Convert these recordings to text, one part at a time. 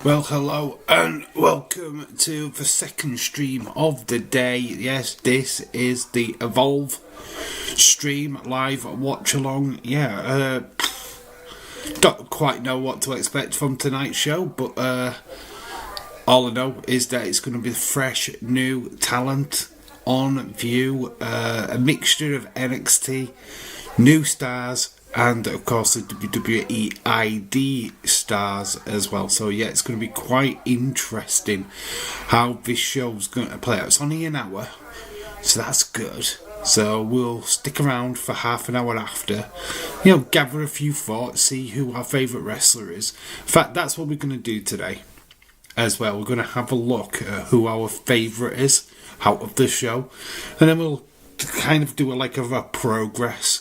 Well, hello and welcome to the second stream of the day. Yes, this is the Evolve stream live watch along. Don't quite know what to expect from tonight's show, but all I know is that it's going to be fresh, new talent on view, a mixture of NXT, new stars, and of course the WWE ID stars as well. So yeah, it's going to be quite interesting how this show's going to play out. It's only an hour, so that's good. So we'll stick around for half an hour after, gather a few thoughts, see who our favourite wrestler is. In fact, that's what we're going to do today as well. We're going to have a look at who our favourite is out of the show, and then we'll kind of do a progress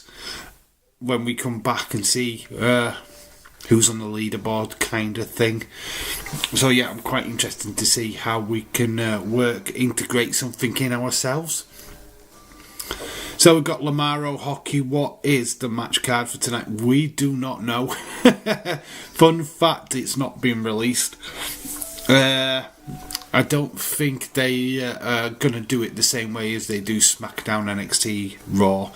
when we come back and see who's on the leaderboard kind of thing. So yeah, I'm quite interested to see how we can integrate something in ourselves. So we've got Lamaro Hockey. What is the match card for tonight? We do not know. Fun fact, it's not been released. I don't think they are going to do it the same way as they do SmackDown, NXT, Raw.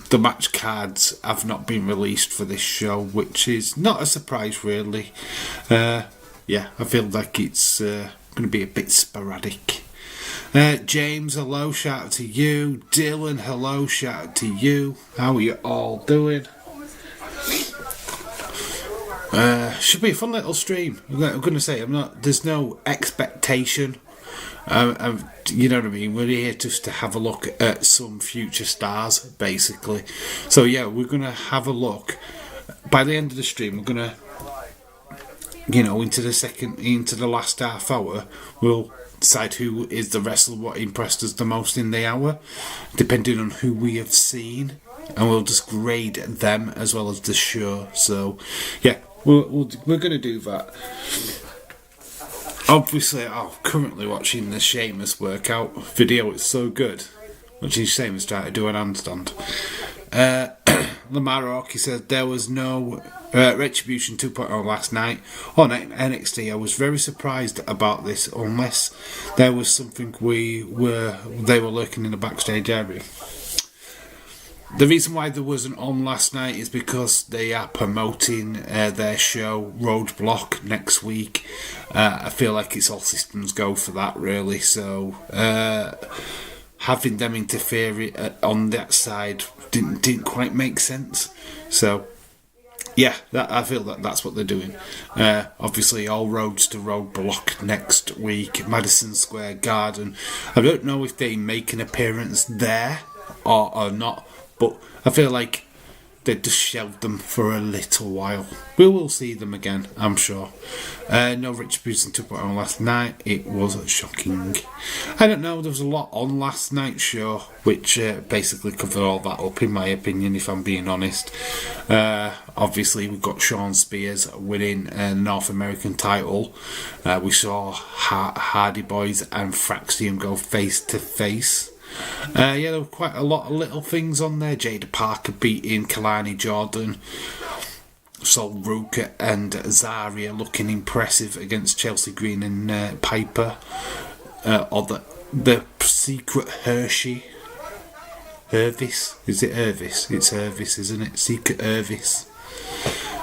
The match cards have not been released for this show, which is not a surprise really. I feel like it's going to be a bit sporadic. James, hello, shout out to you. Dylan, hello, shout out to you. How are you all doing? Should be a fun little stream. I'm going to say, there's no expectation. You know what I mean? We're here just to have a look at some future stars, basically. So yeah, we're going to have a look. By the end of the stream, we're going to, into the last half hour, we'll decide who is the wrestler, what impressed us the most in the hour, depending on who we have seen, and we'll just grade them as well as the show. So yeah, we're going to do that. Obviously, I'm currently watching the Sheamus workout video. It's so good. Watching Sheamus try to do an handstand. Lamar Rocky says there was no Retribution 2.0 last night on NXT. I was very surprised about this, unless there was something they were lurking in the backstage area. The reason why there wasn't on last night is because they are promoting their show Roadblock next week. I feel like it's all systems go for that, really. So having them interfere on that side didn't quite make sense. So yeah, I feel that's what they're doing. Obviously, all roads to Roadblock next week, Madison Square Garden. I don't know if they make an appearance there or not. But I feel like they just shelved them for a little while. We will see them again, I'm sure. No Retribution 2.0 last night. It was shocking. I don't know, there was a lot on last night's show, which basically covered all that up, in my opinion, if I'm being honest. Obviously, we've got Shawn Spears winning a North American title. We saw Hardy Boys and Fraxium go face to face. There were quite a lot of little things on there. Jada Parker beating Kalani Jordan. Sol Ruka and Zarya looking impressive against Chelsea Green and Piper. Or the secret Hershey. Hervis? Is it Hervis? It's Hervis, isn't it? Secret Hervis.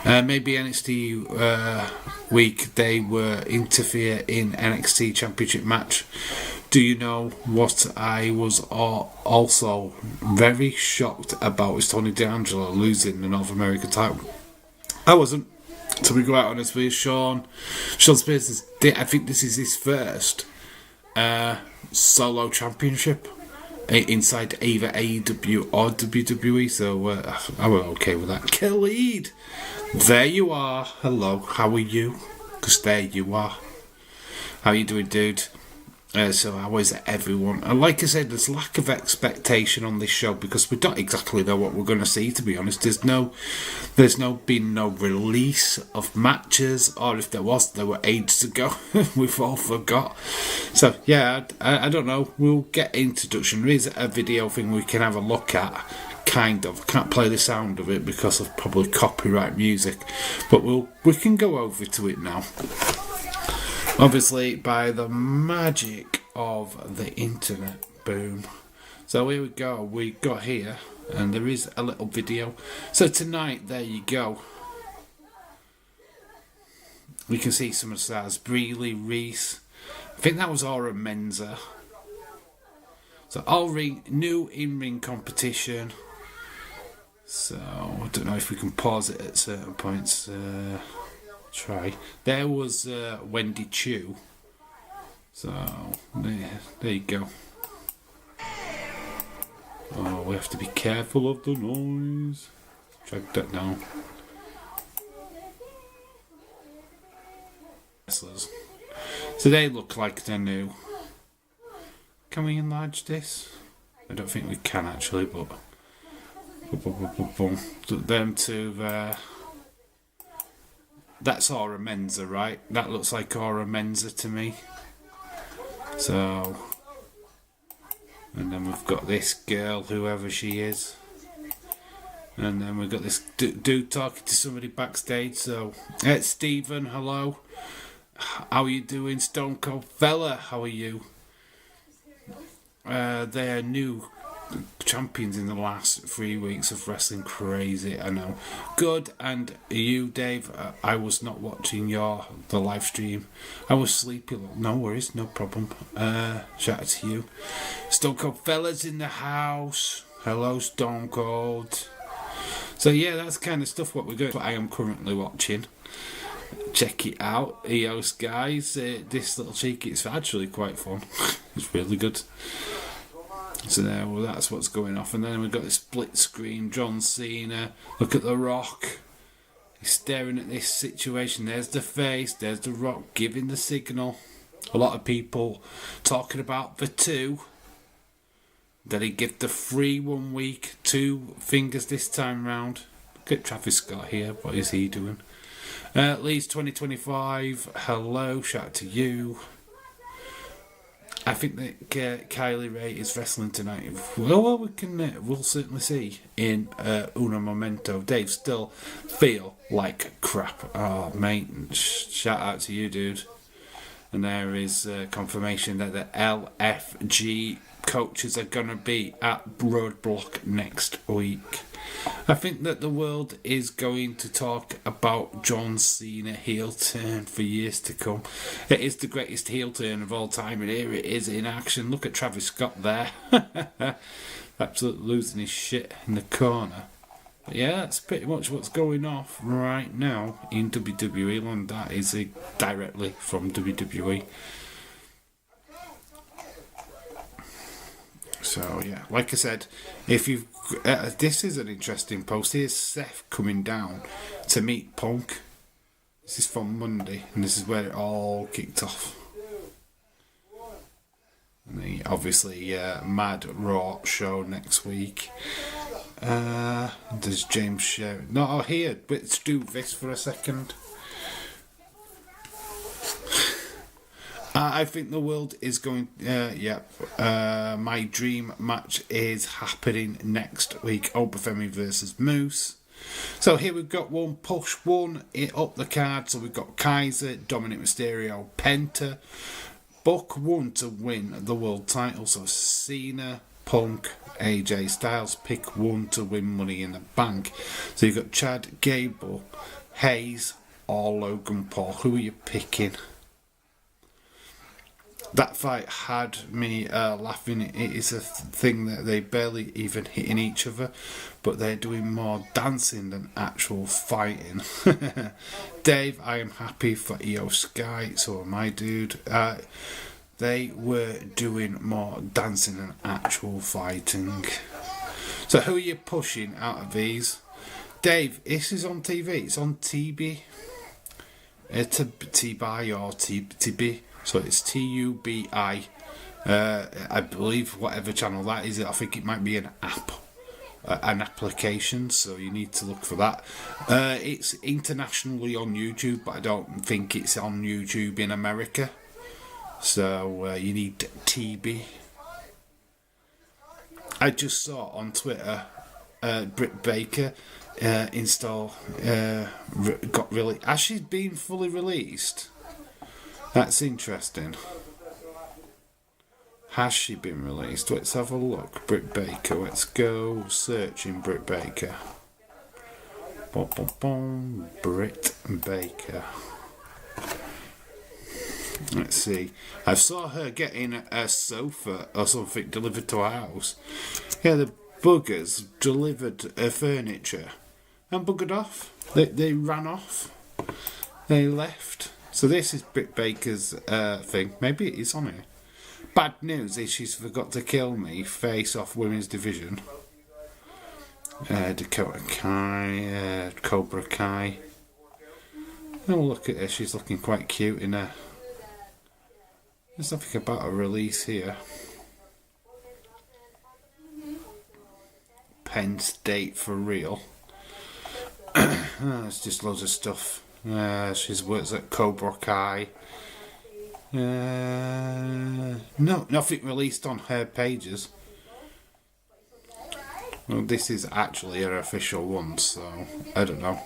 Maybe NXT week they were interfere in NXT Championship match. Do you know what I was also very shocked about is Tony D'Angelo losing the North American title? I wasn't. To be quite honest with you, Shawn Spears I think this is his first solo championship inside either AEW or WWE, so I was okay with that. Khalid, there you are. Hello, how are you? Because there you are. How you doing, dude? So how is everyone? And like I said, there's lack of expectation on this show because we don't exactly know what we're going to see, to be honest. There's been no release of matches, or if there was, they were ages ago. We've all forgot. So yeah, I don't know. We'll get introduction. There is a video thing we can have a look at kind of. I can't play the sound of it because of probably copyright music, but we can go over to it now. Obviously, by the magic of the internet, boom. So here we go. We got here, and there is a little video. So tonight, there you go. We can see some of the stars. Breeley, Reese. I think that was Aura Menza. So all new in-ring competition. So I don't know if we can pause it at certain points. Try. There was Wendy Chu. So there you go. Oh, we have to be careful of the noise. Drag that down. Wrestlers. So they look like they're new. Can we enlarge this? I don't think we can actually, but them two there. That's Aura Menza, right? That looks like Aura Menza to me. So, and then we've got this girl, whoever she is. And then we've got this dude talking to somebody backstage. So, it's Stephen, hello. How are you doing, Stone Cold Fella? How are you? They're new champions in the last 3 weeks of wrestling. Crazy, I know. Good, and you, Dave? I was not watching the live stream. I was sleepy. No worries, no problem. Shout out to you. Stone Cold Fella's in the house. Hello, Stone Cold. So yeah, that's kind of stuff what we're doing. What I am currently watching. Check it out, EOS guys. This little cheeky, it's actually quite fun. It's really good. So there, well, that's what's going off. And then we've got the split screen. John Cena. Look at The Rock. He's staring at this situation. There's the face. There's The Rock giving the signal. A lot of people talking about the 2. Did he give the 3 1 week? 2 fingers this time round. Look at Travis Scott here. What is he doing? Leeds 2025, hello, shout out to you. I think that Kylie Ray is wrestling tonight. Well, we'll certainly see in Uno Momento. Dave, still feel like crap. Oh, mate, shout out to you, dude. And there is confirmation that the LFG coaches are going to be at Roadblock next week. I think that the world is going to talk about John Cena heel turn for years to come. It is the greatest heel turn of all time, and here it is in action. Look at Travis Scott there. Absolutely losing his shit in the corner. But yeah, that's pretty much what's going off right now in WWE land. That is directly from WWE. So yeah, like I said, if you this is an interesting post. Here's Seth coming down to meet Punk. This is from Monday, and this is where it all kicked off. And the obviously Mad Raw show next week. There's James Sherry. No, here. Let's do this for a second. I think the world is going. My dream match is happening next week. Obafemi versus Moose. So here we've got one push one up the card. So we've got Kaiser, Dominic Mysterio, Penta. Book one to win the world title. So Cena, Punk, AJ Styles. Pick one to win Money in the Bank. So you've got Chad Gable, Hayes, or Logan Paul. Who are you picking? That fight had me laughing. It is a thing that they barely even hitting each other, but they're doing more dancing than actual fighting. Dave, I am happy for EO Sky, so am I, dude. They were doing more dancing than actual fighting. So who are you pushing out of these? Dave, this is on TV. It's on TB. T-Buy or TB. So it's TUBI. I believe whatever channel that is, I think it might be an app, an application. So you need to look for that. It's internationally on YouTube, but I don't think it's on YouTube in America. So you need TB. I just saw on Twitter Britt Baker got released. Has she been fully released? That's interesting. Has she been released? Let's have a look. Britt Baker. Let's go searching Britt Baker. Boom, boom, boom. Britt Baker. Let's see. I saw her getting a sofa or something delivered to her house. Yeah, the buggers delivered her furniture and buggered off. They ran off. They left. So this is Britt Baker's thing. Maybe it is on here. Bad news is she's forgot to kill me. Face off women's division. Dakota Kai, Cobra Kai. Oh, look at her. She's looking quite cute in her. There's nothing about a release here. Penn State for real. It's just loads of stuff. She's works at Cobra Kai. No, nothing released on her pages. Well, this is actually her official one, so I don't know.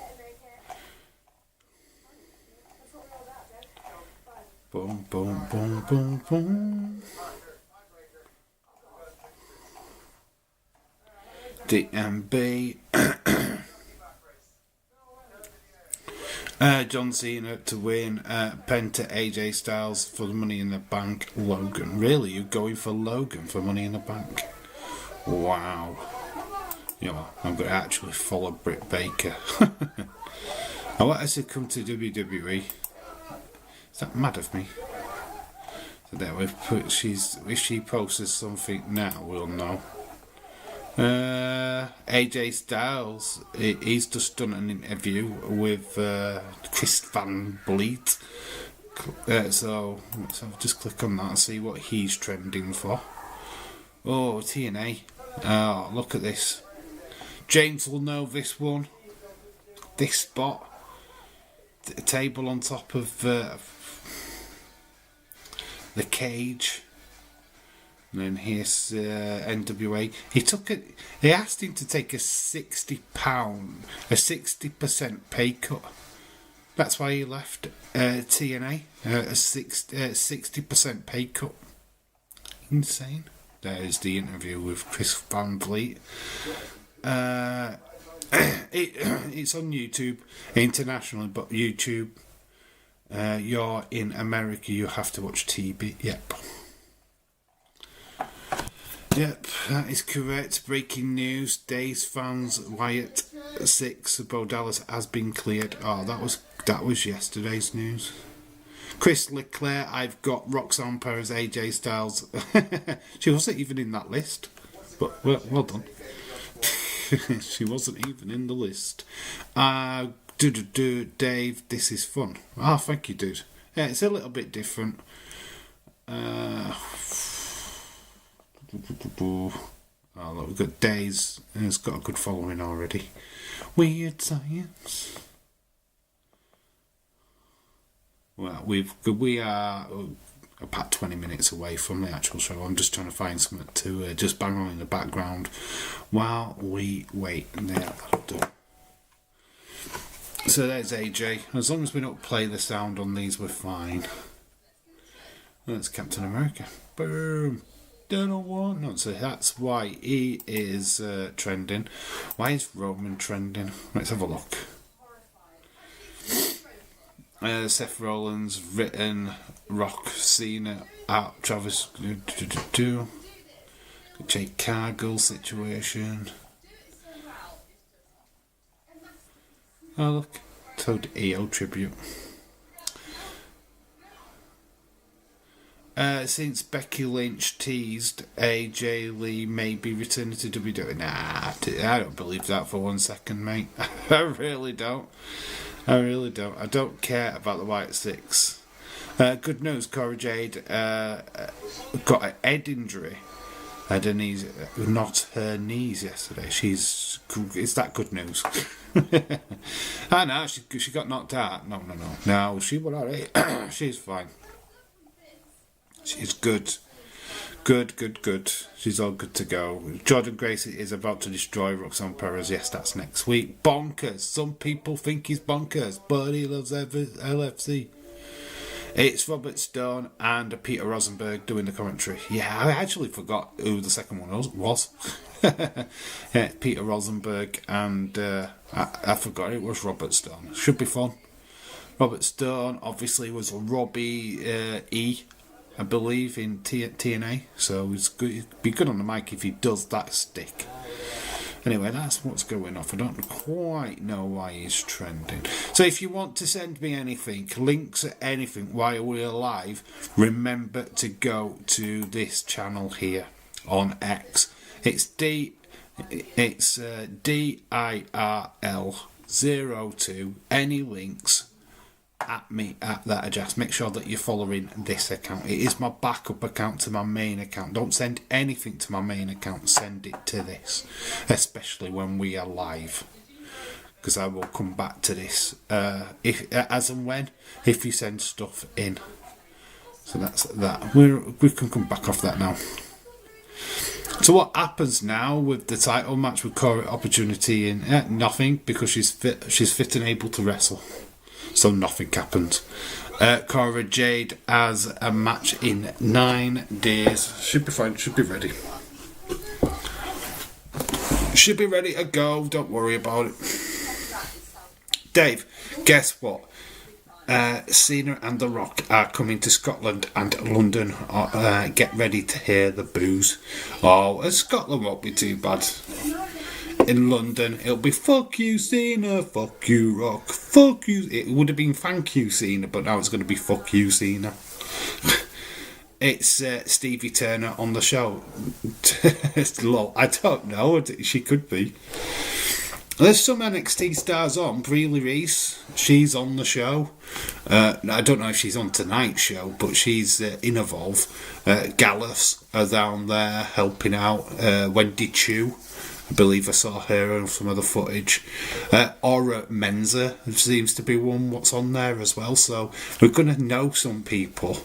Boom, boom, boom, boom, boom. DMB. John Cena to win. Penta AJ Styles for the Money in the Bank. Logan. Really? You're going for Logan for Money in the Bank? Wow. You know, I'm going to actually follow Britt Baker. I want her to come to WWE. Is that mad of me? So there we've put. If she posts something now, we'll know. AJ Styles, he's just done an interview with Chris Van Vliet. So just click on that and see what he's trending for. Oh, TNA. Oh, look at this. James will know this one. This spot. The table on top of the cage. And then here's NWA. He asked him to take a £60, a 60% pay cut. That's why he left TNA. A 60% pay cut. Insane. There's the interview with Chris Van Vliet. It's on YouTube internationally, but YouTube. You're in America, you have to watch TV. Yep, that is correct. Breaking news: Days fans Wyatt 6 Bo Dallas has been cleared. Oh, that was yesterday's news. Chris Leclerc, I've got Roxanne Perez, AJ Styles. She wasn't even in that list, but well done. She wasn't even in the list. Dave, this is fun. Ah, thank you, dude. Yeah, it's a little bit different. Oh, look, we've got Days, and it's got a good following already. Weird Science. Well, we are about 20 minutes away from the actual show. I'm just trying to find something to just bang on in the background while we wait. Yeah, that'll do. So there's AJ. As long as we don't play the sound on these, we're fine. That's Captain America. Boom. Don't know what. No, so that's why he is trending. Why is Roman trending? Let's have a look. Seth Rollins written Rock Cena out Travis Jake Cargill situation. Oh look, Toad EO tribute. Since Becky Lynch teased AJ Lee may be returning to WWE. Nah, I don't believe that for 1 second, mate. I really don't. I don't care about the White Six. Good news, Cora Jade got an head injury. Had her knees, not her knees yesterday. Is that good news? I know, she got knocked out. No, she was alright. She's fine. She's good. Good, good, good. She's all good to go. Jordan Grace is about to destroy Roxanne Perez. Yes, that's next week. Bonkers. Some people think he's bonkers, but he loves LFC. It's Robert Stone and Peter Rosenberg doing the commentary. Yeah, I actually forgot who the second one was. Yeah, Peter Rosenberg and I forgot it was Robert Stone. Should be fun. Robert Stone obviously was Robbie E, I believe, in TNA, so it's good. It'd be good on the mic if he does that stick. Anyway, that's what's going off. I don't quite know why he's trending. So if you want to send me anything, links or anything while we're live, remember to go to this channel here on X. It's DIRL02. Any links at me at that address. Make sure that you're following this account. It is my backup account to my main account. Don't send anything to my main account. Send it to this, especially when we are live, because I will come back to this if as and when if you send stuff in. So that's that. We can come back off that now. So what happens now with the title match with Cora Opportunity in nothing, because she's fit and able to wrestle. So nothing happens. Cora Jade has a match in 9 days. Should be fine. Should be ready. Should be ready to go. Don't worry about it. Dave, guess what? Cena and The Rock are coming to Scotland and London. Get ready to hear the boos. Oh, Scotland won't be too bad. In London, it'll be fuck you Cena, fuck you Rock, fuck you. It would have been thank you Cena, but now it's going to be fuck you Cena. It's Stevie Turner on the show. Lol, I don't know, she could be. There's some NXT stars on. Breely Reese, she's on the show. I don't know if she's on tonight's show, but she's in Evolve. Gallus are down there helping out. Wendy Chu, I believe I saw her on some other footage. Aura Menza seems to be one what's on there as well. So we're going to know some people.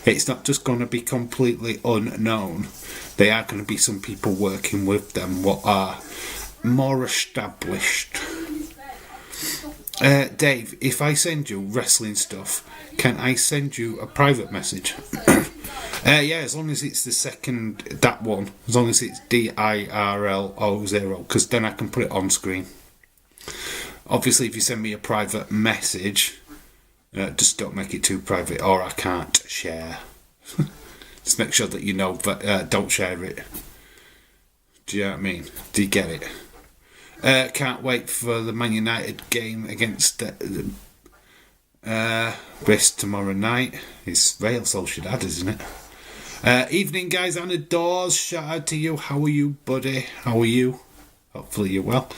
It's not just going to be completely unknown. There are going to be some people working with them what are more established. Dave, if I send you wrestling stuff, can I send you a private message? Yeah, as long as it's the second, that one, as long as it's DIRL00, because then I can put it on screen. Obviously, if you send me a private message, just don't make it too private, or I can't share. Just make sure that you know, but don't share it. Do you know what I mean? Do you get it? Can't wait for the Man United game against Brist tomorrow night. It's Real Sociedad, isn't it? Evening, guys, Anna Dawes. Shout out to you. How are you, buddy? How are you? Hopefully you're well.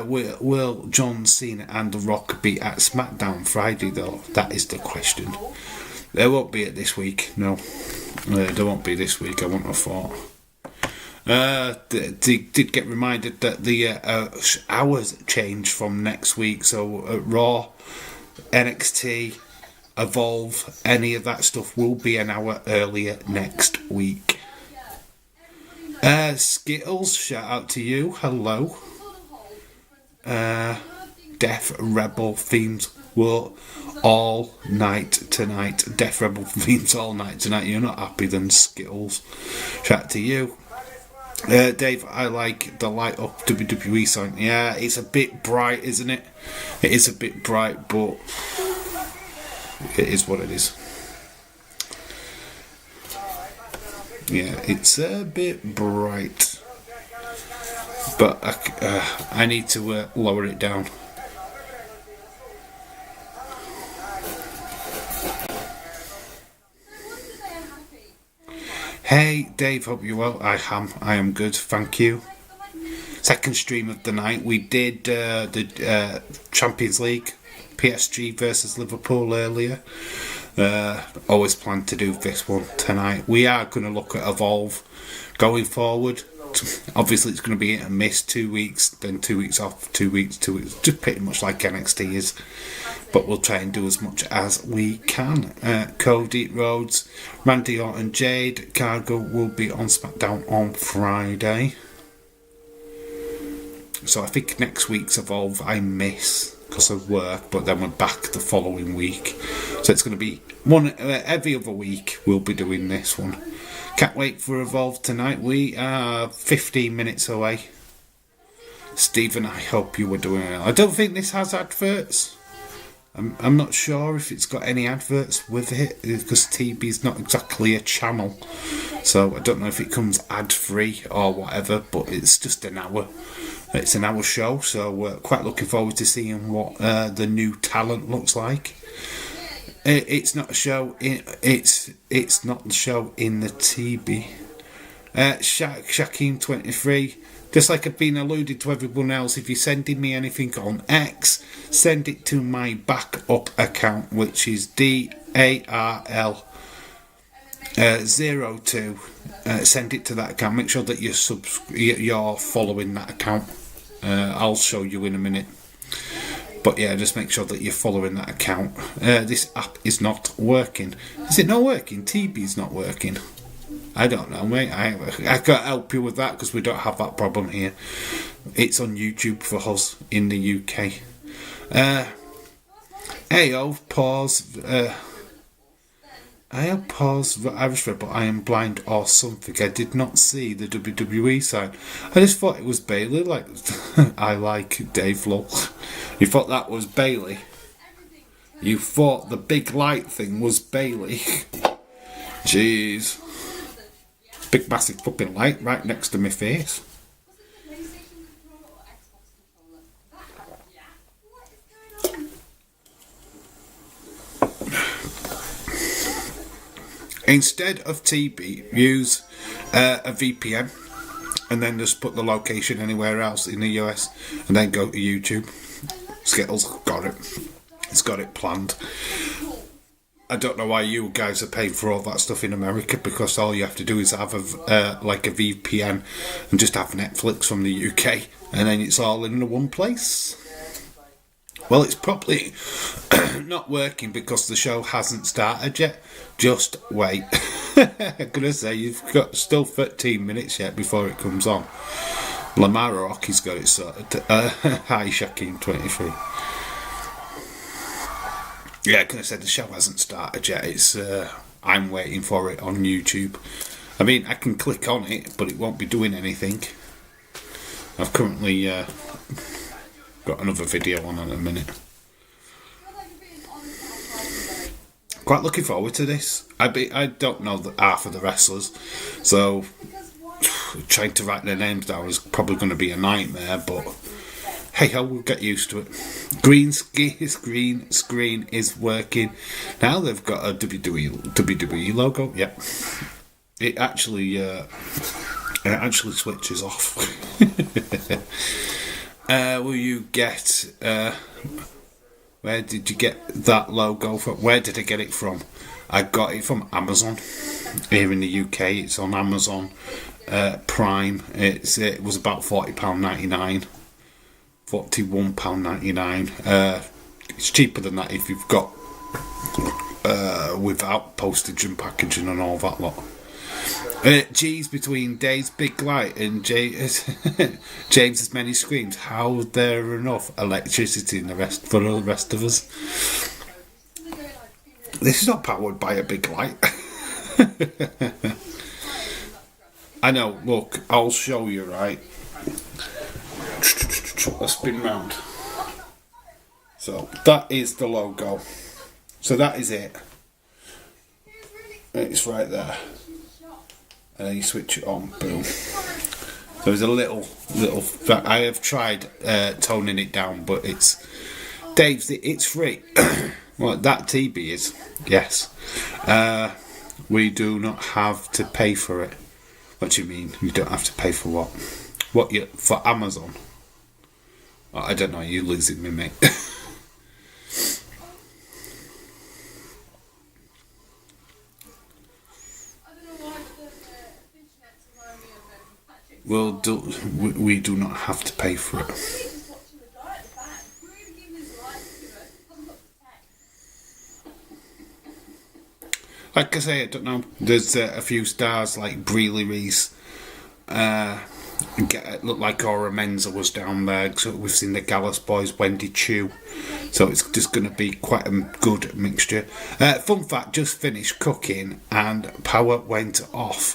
Will John Cena and The Rock be at SmackDown Friday, though? That is the question. They won't be it this week. No, they won't be this week. I wouldn't have thought. They did get reminded that the hours change from next week, so Raw, NXT, Evolve, any of that stuff will be an hour earlier next week. Skittles, shout out to you, hello. Death Rebel themes were all night tonight. Death Rebel themes all night tonight. You're not happy then, Skittles. Shout out to you. Dave, I like the light up WWE sign. Yeah, it's a bit bright, isn't it? It is a bit bright, but it is what it is. Yeah, it's a bit bright, but I need to lower it down. Hey Dave, hope you're well. I am good, thank you. Second stream of the night. We did the Champions League, PSG versus Liverpool earlier. Always planned to do this one tonight. We are going to look at Evolve going forward. obviously it's going to be a miss 2 weeks, then 2 weeks off, 2 weeks, 2 weeks, just pretty much like NXT is. But we'll try and do as much as we can. Cody Rhodes, Randy Orton, Jade Cargill will be on SmackDown on Friday. So I think next week's Evolve I miss because of work, but then we're back the following week. So it's going to be one every other week we'll be doing this one. Can't wait for Evolve tonight. We are 15 minutes away. Stephen, I hope you were doing it. I don't think this has adverts. I'm not sure if it's got any adverts with it because TB's not exactly a channel. So I don't know if it comes ad free or whatever, but it's just an hour. It's an hour show, so we're quite looking forward to seeing what the new talent looks like. It's not a show. It's not the show in the TB. Shaquem 23. Just like I've been alluded to everyone else, if you're sending me anything on X, send it to my backup account, which is DARL02. Send it to that account. Make sure that you're following that account. I'll show you in a minute. But yeah, just make sure that you're following that account. This app is not working. Is it not working? TB's not working. I don't know, mate. I can't help you with that because we don't have that problem here. It's on YouTube for us in the UK. Pause. I have paused the Irish Red, but I am blind or something. I did not see the WWE sign. I just thought it was Bailey. Like I like Dave Lowe. You thought that was Bailey? You thought the big light thing was Bailey? Jeez. Big massive fucking light right next to my face. Instead of TB, use a VPN and then just put the location anywhere else in the US and then go to YouTube. Skittles got it. It's got it planned. I don't know why you guys are paying for all that stuff in America, because all you have to do is have a VPN and just have Netflix from the UK, and then it's all in the one place. Well, it's probably not working because the show hasn't started yet. Just wait. I'm gonna say you've got still 13 minutes yet before it comes on. Lamar Rocky's got it sorted. Hi, Shaquem 23. Yeah, because I said the show hasn't started yet. It's I'm waiting for it on YouTube. I mean, I can click on it, but it won't be doing anything. I've currently got another video on in a minute. Quite looking forward to this. I don't know half of the wrestlers, so trying to write their names down is probably going to be a nightmare, but hey ho, we'll get used to it. Green screen is working. Now they've got a WWE logo. Yep. It actually switches off. Will you get where did you get that logo from? Where did I get it from? I got it from Amazon. Here in the UK, it's on Amazon Prime. It was about £40.99. £41.99. It's cheaper than that if you've got without postage and packaging and all that lot. G's between Dave's big light and James's many screams. How there enough electricity in for the rest of us? This is not powered by a big light. I know. Look, I'll show you. Right. Let's spin round. So that is the logo. So that is it. It's right there. And then you switch it on. Boom. So there's a little. I have tried toning it down, but it's Dave's. It's free. Well, that TB is. Yes. We do not have to pay for it. What do you mean? You don't have to pay for what? What you for Amazon? I don't know, you're losing me, mate. we do not have to pay for it. Like I say, I don't know. There's a few stars like Breely Reese. Look like Aura Menza was down there. So we've seen the Gallus Boys, Wendy Chu. So it's just going to be quite a good mixture. Fun fact: just finished cooking and power went off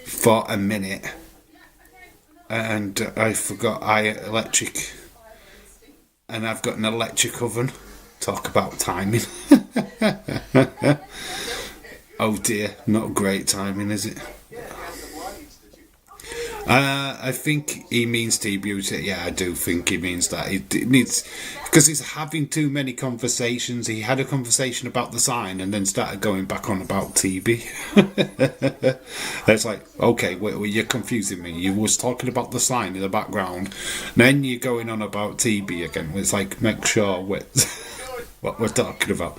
for a minute, and I forgot electric, and I've got an electric oven. Talk about timing. Oh dear, not great timing, is it? I think he means T-Beauty. Yeah, I do think he means that. It needs, because he's having too many conversations. He had a conversation about the sign and then started going back on about TB. It's like, okay, wait, you're confusing me. You was talking about the sign in the background, then you're going on about TB again. It's like, make sure what we're talking about.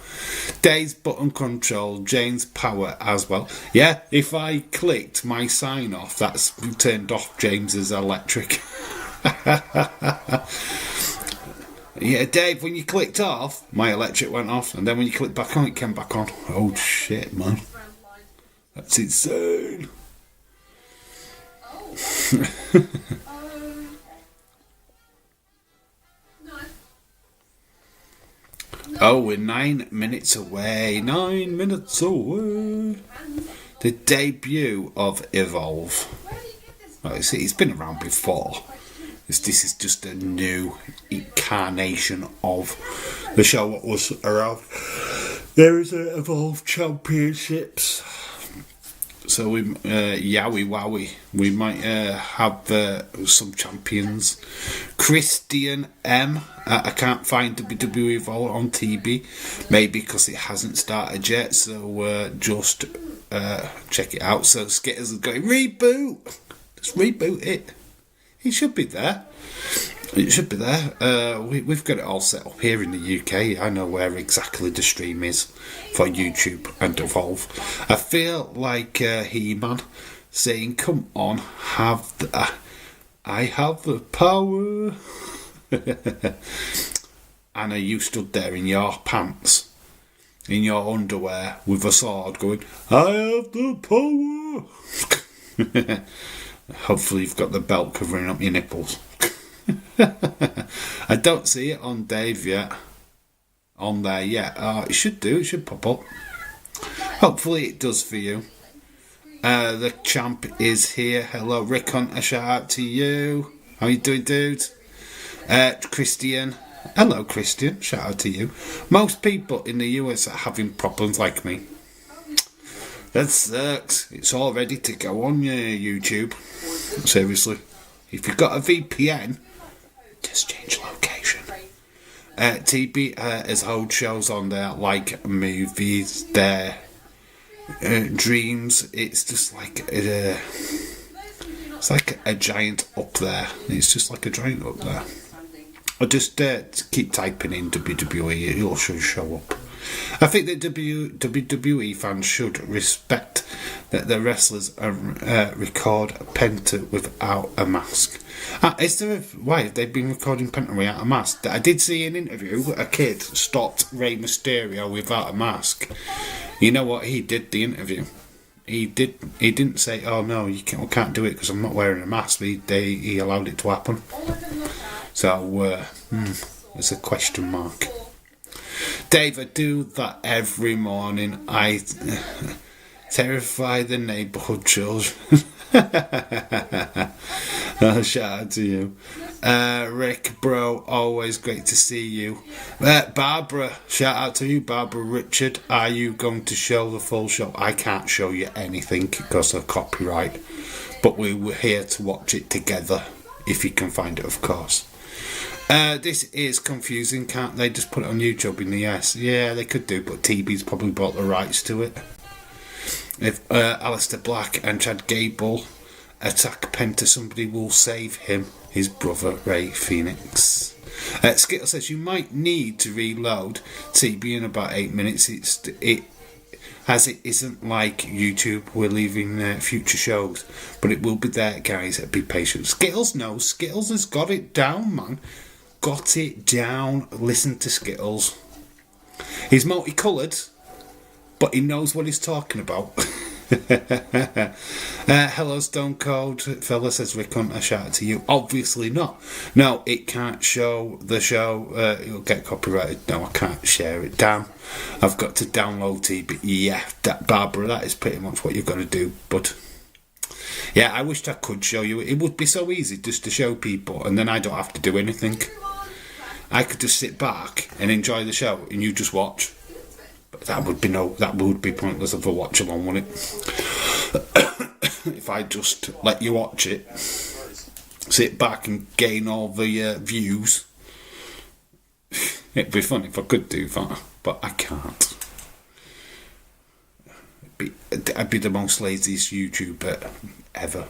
Dave's button control, Jane's power as well. Yeah, if I clicked my sign off, that's turned off James's electric. Yeah, Dave, when you clicked off, my electric went off, and then when you clicked back on, it came back on. Oh shit, man. That's insane. Oh, we're 9 minutes away. 9 minutes away. The debut of Evolve. Oh, it's been around before. This is just a new incarnation of the show what was around. There is a Evolve Championships. So we, yowie wowie, we might have some champions. Christian M. I can't find WWE Evolve on TB, maybe because it hasn't started yet. So just check it out. So Skitters is going reboot. Just reboot it. It should be there. It should be there. We've got it all set up here in the UK. I know where exactly the stream is for YouTube and Evolve. I feel like He-Man saying, "Come on, I have the power." Anna, you stood there in your pants, in your underwear, with a sword, going, "I have the power." Hopefully, you've got the belt covering up your nipples. I don't see it on Dave yet. On there yet. It should do. It should pop up. Hopefully it does for you. The champ is here. Hello, Rick Hunter. Shout out to you. How you doing, dude? Christian. Hello, Christian. Shout out to you. Most people in the US are having problems like me. That sucks. It's all ready to go on your YouTube. Seriously. If you've got a VPN, just change location. TB has hold shows on there like movies, their dreams. It's just like it's like a giant up there. It's just like a giant up there. I just keep typing in WWE. It'll show up. I think that WWE fans should respect that the wrestlers record Penta without a mask. Why have they been recording Penta without a mask? I did see an interview. A kid stopped Rey Mysterio without a mask. You know what? He did the interview. He didn't say, "Oh no, you can't do it because I'm not wearing a mask." He allowed it to happen. So it's a question mark. Dave, I do that every morning. I terrify the neighbourhood children. Shout out to you. Rick, bro, always great to see you. Barbara, shout out to you, Barbara Richard. Are you going to show the full show? I can't show you anything because of copyright, but we were here to watch it together, if you can find it, of course. This is confusing, can't they just put it on YouTube in the US? Yeah, they could do, but TB's probably bought the rights to it. If Alistair Black and Chad Gable attack Penta, somebody will save him, his brother Ray Phoenix. Skittle says you might need to reload TB in about 8 minutes. it isn't like YouTube, we're leaving future shows, but it will be there, guys. Be patient. Skittles knows. Skittles has got it down, man. Got it down. Listen to Skittles. He's multicoloured, but he knows what he's talking about. Hello, Stone Cold fella, says Rick Hunter. Shout out to you. Obviously not. No, it can't show the show. It'll get copyrighted. No, I can't share it. Damn, I've got to download TV. Yeah, Barbara, that is pretty much what you're going to do. But yeah, I wished I could show you. It would be so easy just to show people, and then I don't have to do anything. I could just sit back and enjoy the show, and you just watch. But that would be pointless of a watch along, wouldn't it? If I just let you watch it, sit back and gain all the views, it'd be fun if I could do that, but I can't. I'd be the most laziest YouTuber ever.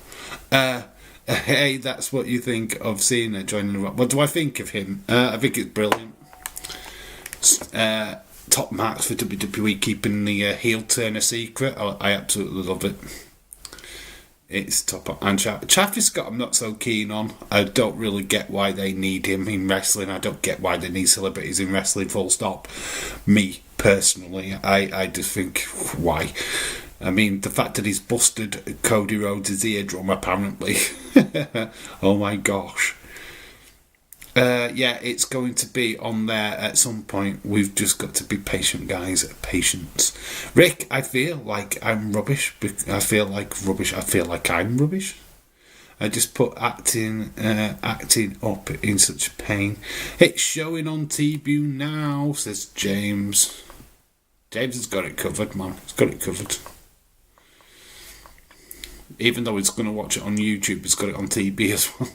Hey, that's what you think of Cena joining the Rock. What do I think of him? I think it's brilliant. Top marks for WWE keeping the heel turn a secret. I absolutely love it. It's top. And Travis Scott I'm not so keen on. I don't really get why they need him in wrestling. I don't get why they need celebrities in wrestling, full stop. Me, personally, I just think, why? I mean, the fact that he's busted Cody Rhodes' eardrum, apparently. Oh my gosh. Yeah, it's going to be on there at some point. We've just got to be patient, guys. Patience. Rick, I feel like I'm rubbish. I feel like I'm rubbish. I just put acting up in such pain. It's showing on TV now, says James. James has got it covered, man. He's got it covered. Even though he's going to watch it on YouTube, he's got it on TV as well.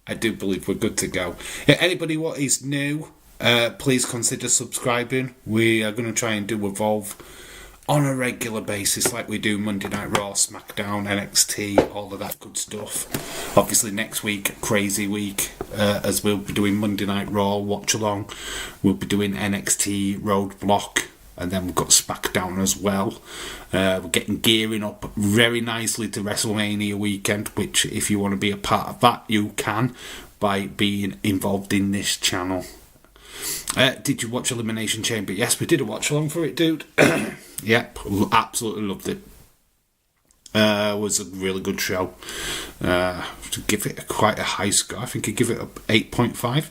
I do believe we're good to go. Anybody what is new, please consider subscribing. We are going to try and do Evolve on a regular basis like we do Monday Night Raw, SmackDown, NXT, all of that good stuff. Obviously next week, crazy week, as we'll be doing Monday Night Raw watch along. We'll be doing NXT Roadblock, and then we've got SmackDown as well. We're gearing up very nicely to WrestleMania weekend, which if you want to be a part of that, you can by being involved in this channel. Did you watch Elimination Chamber? Yes, we did a watch along for it, dude. Yep, absolutely loved it. It was a really good show. To give it quite a high score, I think I'd give it a 8.5.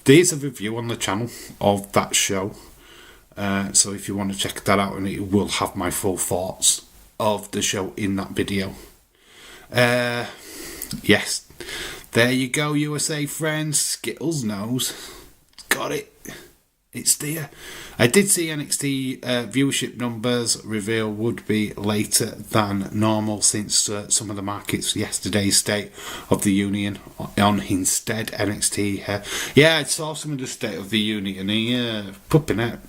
There's a review on the channel of that show. So if you want to check that out, and it will have my full thoughts of the show in that video. Yes, there you go, USA friends. Skittles knows. Got it. It's there. I did see NXT viewership numbers reveal would be later than normal since some of the markets yesterday's State of the Union on instead NXT. Yeah, I saw some of the State of the Union. Popping out.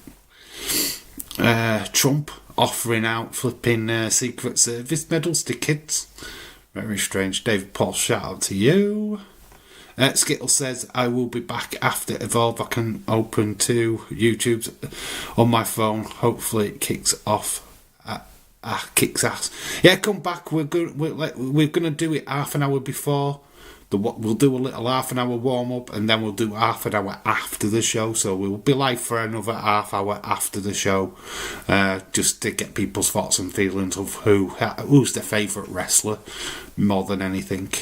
Trump offering out flipping Secret Service medals to kids. Very strange. David Paul, shout out to you. Skittle says, I will be back after Evolve. I can open to YouTube's on my phone. Hopefully it kicks off. Kicks ass. Yeah, come back. We're gonna do it half an hour before. We'll do a little half an hour warm up, and then we'll do half an hour after the show. So we'll be live for another half hour after the show, just to get people's thoughts and feelings of who's their favourite wrestler more than anything.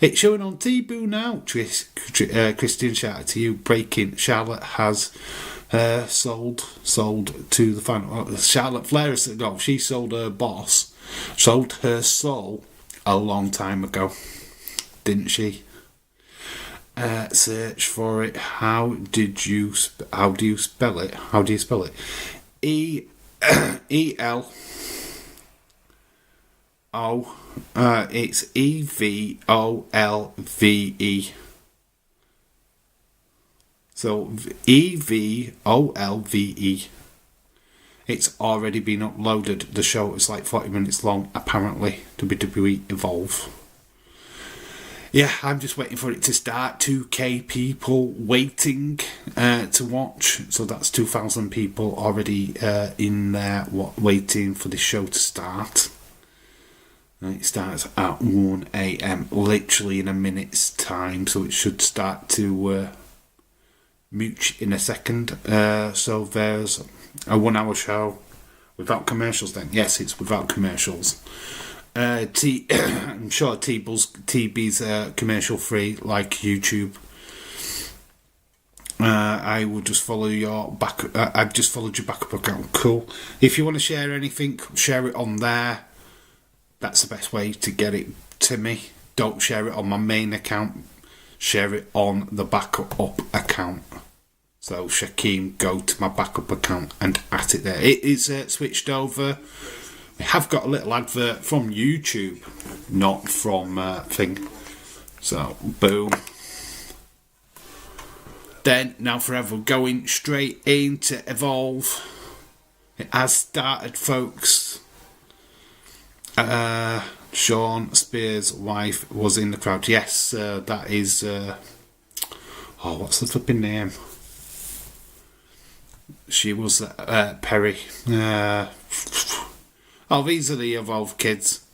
It's showing on T-Boo now. Christian, shout out to you. Breaking. Charlotte has sold to the final. Charlotte Flair, no, she sold her boss, sold her soul a long time ago, didn't she? Search for it. How do you spell it? E-L. Oh, it's EVOLVE. So EVOLVE. It's already been uploaded. The show is like 40 minutes long, apparently. WWE Evolve. yeah, I'm just waiting for it to start. 2k people waiting to watch, so that's 2,000 people already in there waiting for the show to start. It starts at 1 AM, literally in a minute's time, so it should start to mooch in a second. So there's a 1 hour show without commercials then. Yes, it's without commercials. I'm sure TB's commercial free like YouTube. I will just follow your back. I've just followed your backup account. Cool. If you want to share anything, share it on there. That's the best way to get it to me. Don't share it on my main account. Share it on the backup account. So Shaquem, go to my backup account and at it there. It is switched over. We have got a little advert from YouTube, not from thing. So, boom. Then, now forever, going straight into Evolve. It has started, folks. Sean Spears' wife was in the crowd. Yes, that is... what's the flipping name? She was Perry. These are the Evolve kids.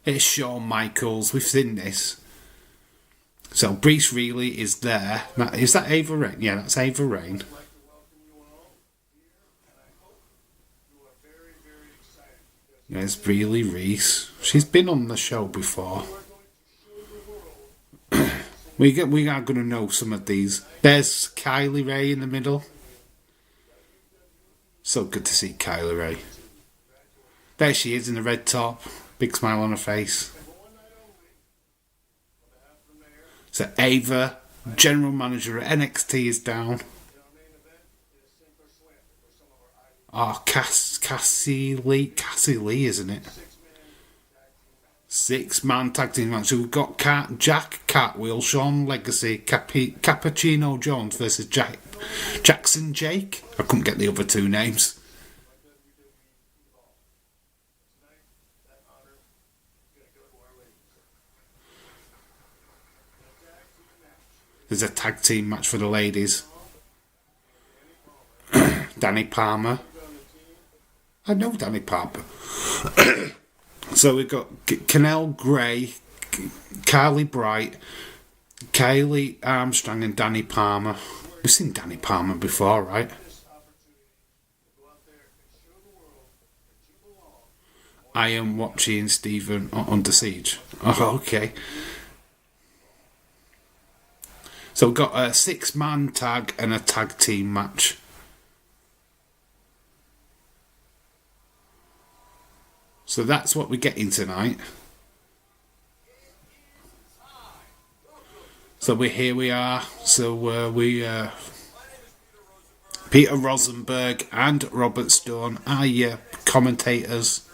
It's Shawn Michaels. We've seen this. So Brees Reilly is there. Is that Ava Rain? Yeah, that's Ava Rain. There's Breeley Reese. She's been on the show before. we are going to know some of these. There's Kylie Ray in the middle. So good to see Kylie Ray. There she is in the red top. Big smile on her face. So Ava, general manager at NXT, is down. Cassie Lee, isn't it? 6-man tag team match. So we've got Jack Cartwheel, Sean Legacy, Cappuccino Jones versus Jackson Jake. I couldn't get the other two names. There's a tag team match for the ladies. Danny Palmer. I know Danny Palmer. So we've got Canell Gray, Carly Bright, Kylie Armstrong and Danny Palmer. We've seen Danny Palmer before, right? I am watching Stephen Under Siege. Oh, okay. So we've got a 6-man tag and a tag team match. So that's what we're getting tonight. So here we are. So Peter Rosenberg and Robert Stone are your commentators.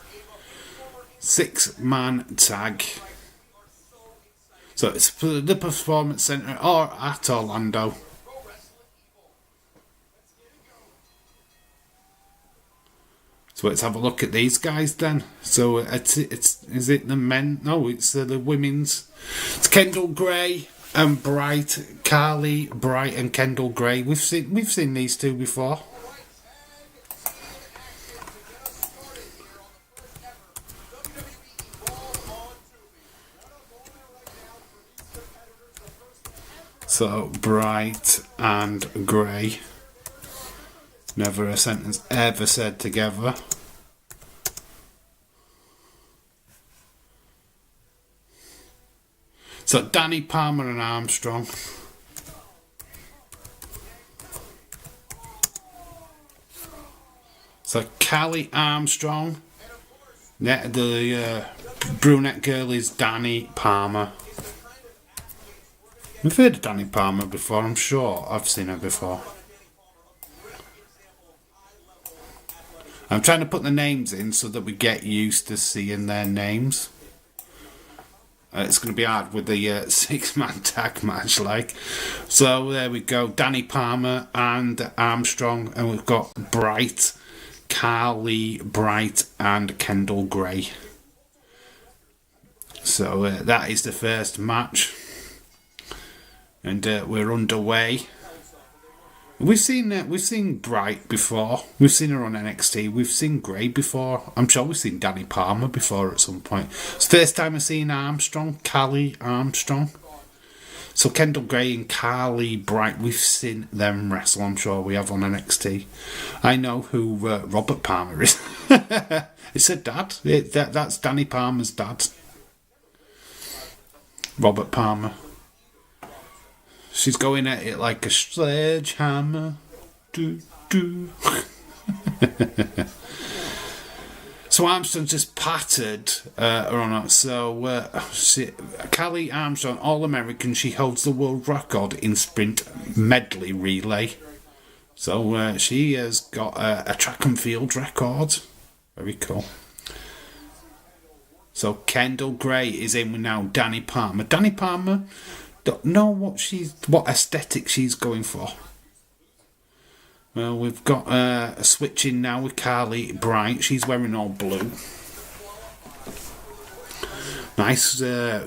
6-man tag. So it's for the Performance Centre or at Orlando. So let's have a look at these guys then. So is it the men? No, it's the women's. It's Kendall Gray and Bright, Carly Bright and Kendall Gray. We've seen these two before. So Bright and Gray. Never a sentence ever said together. So Danny Palmer and Armstrong. So Callie Armstrong. The brunette girl is Danny Palmer. We've heard of Danny Palmer before, I'm sure. I've seen her before. I'm trying to put the names in so that we get used to seeing their names. It's going to be hard with the 6-man tag match, like. So there we go. Danny Palmer and Armstrong. And we've got Bright, Carly Bright and Kendall Gray. So that is the first match, and we're underway. We've seen Bright before. We've seen her on NXT. We've seen Grey before. I'm sure we've seen Danny Palmer before at some point. It's the first time I've seen Armstrong, Carly Armstrong. So Kendall Gray and Carly Bright, we've seen them wrestle. I'm sure we have on NXT. I know who Robert Palmer is. It's her dad. That's Danny Palmer's dad. Robert Palmer. She's going at it like a sledgehammer. Do, do. So Armstrong just pattered her on it. So Callie Armstrong, All-American, she holds the world record in sprint medley relay. So she has got a track and field record. Very cool. So Kendall Gray is in with now Danny Palmer. Danny Palmer, don't know what aesthetic she's going for. Well, we've got a switch in now with Carly Bright. She's wearing all blue. Nice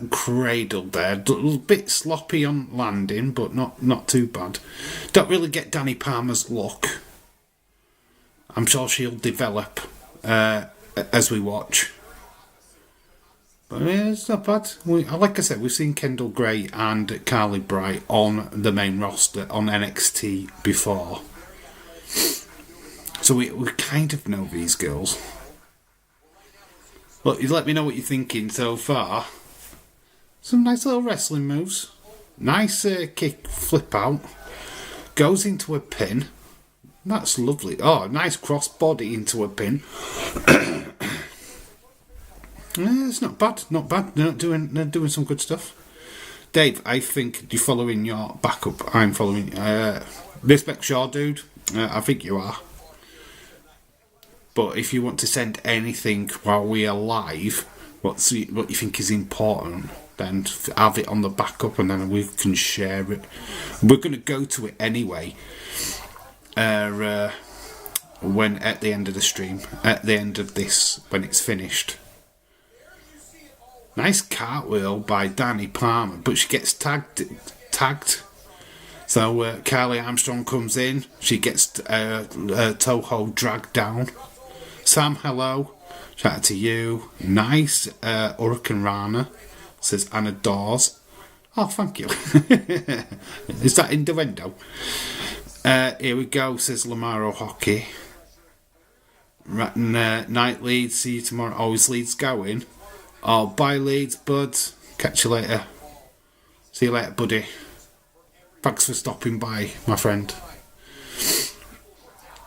cradle there. A little bit sloppy on landing, but not too bad. Don't really get Danny Palmer's look. I'm sure she'll develop as we watch. But yeah, it's not bad. Like I said, we've seen Kendall Gray and Carly Bright on the main roster on NXT before. So we kind of know these girls. But you let me know what you're thinking so far. Some nice little wrestling moves. Nice kick flip out. Goes into a pin. That's lovely. Oh, nice cross body into a pin. It's not bad. Not bad. They're doing some good stuff. Dave, I think you're following your backup. I'm following. Respect Shaw, dude. I think you are. But if you want to send anything while we are live, what you think is important, then have it on the backup and then we can share it. We're going to go to it anyway. When at the end of the stream, at the end of this, when it's finished. Nice cartwheel by Danny Palmer, but she gets tagged. So Carly Armstrong comes in. She gets Toho dragged down. Sam, hello. Shout out to you. Nice Hurricane Rana, says Anna Dawes. Oh, thank you. Is that innuendo? Here we go, says Lamaro Hockey. Night Leeds, see you tomorrow. Oh, is Leeds going? Oh, bye Leeds, bud. Catch you later. See you later, buddy. Thanks for stopping by, my friend.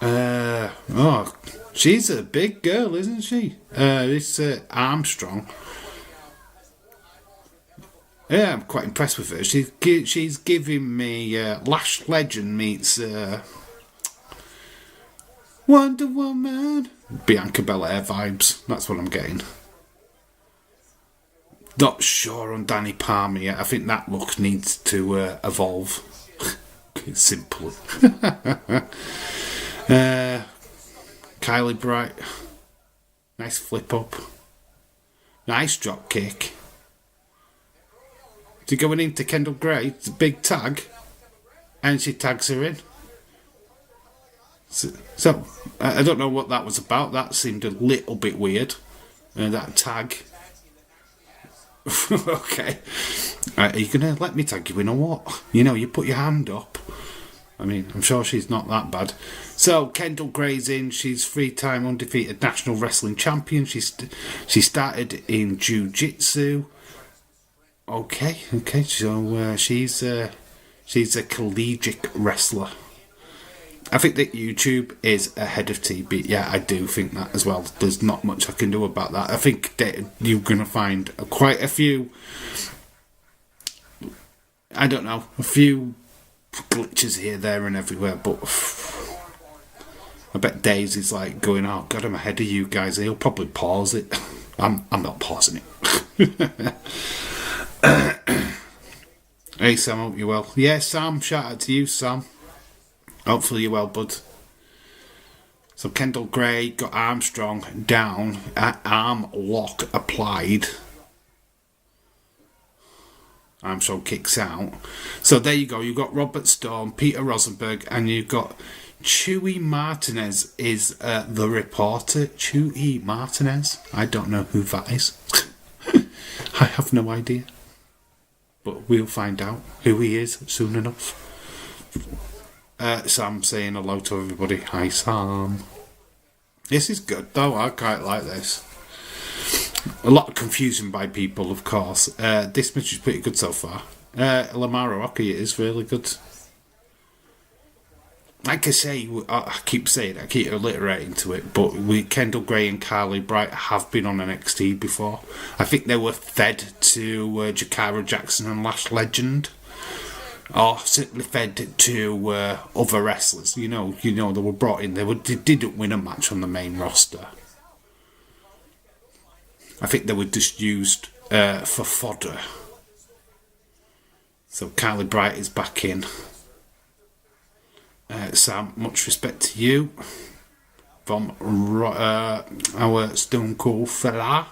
Oh, she's a big girl, isn't she? This Armstrong. Yeah, I'm quite impressed with her. She's giving me Lash Legend meets Wonder Woman. Bianca Belair vibes. That's what I'm getting. Not sure on Danny Palmer yet. I think that look needs to evolve. It's simple. Kylie Bright. Nice flip up. Nice drop kick. To going into Kendall Gray, it's a big tag, and she tags her in. So I don't know what that was about. That seemed a little bit weird. That tag. Okay. Are you going to let me tag you in or what? You know, you put your hand up. I mean, I'm sure she's not that bad. So, Kendall Gray's in. She's 3-time undefeated national wrestling champion. She started in jiu-jitsu. Okay. So, she's a collegiate wrestler. I think that YouTube is ahead of TV. Yeah, I do think that as well. There's not much I can do about that. I think that you're going to find quite a few, I don't know, a few glitches here, there and everywhere, but I bet Daisy's like going, oh God, I'm ahead of you guys. He'll probably pause it. I'm not pausing it. Hey Sam, hope you're well. Yeah, Sam, shout out to you, Sam. Hopefully you're well, bud. So Kendall Gray got Armstrong down, arm lock applied. Armstrong kicks out. So there you go. You've got Robert Storm, Peter Rosenberg, and you've got Chewy Martinez is the reporter. Chewy Martinez? I don't know who that is. I have no idea. But we'll find out who he is soon enough. Sam saying hello to everybody. Hi, Sam. This is good, though. I quite like this. A lot of confusion by people, of course. This match is pretty good so far. Lamar Hockey is really good. Like I say, I keep saying it, I keep alliterating to it, but Kendall Gray and Carly Bright have been on NXT before. I think they were fed to Jakara Jackson and Lash Legend, or simply fed to other wrestlers. You know, they were brought in. They didn't win a match on the main roster. I think they were just used for fodder. So Carly Bright is back in. Sam, much respect to you from our Stone Cold fella.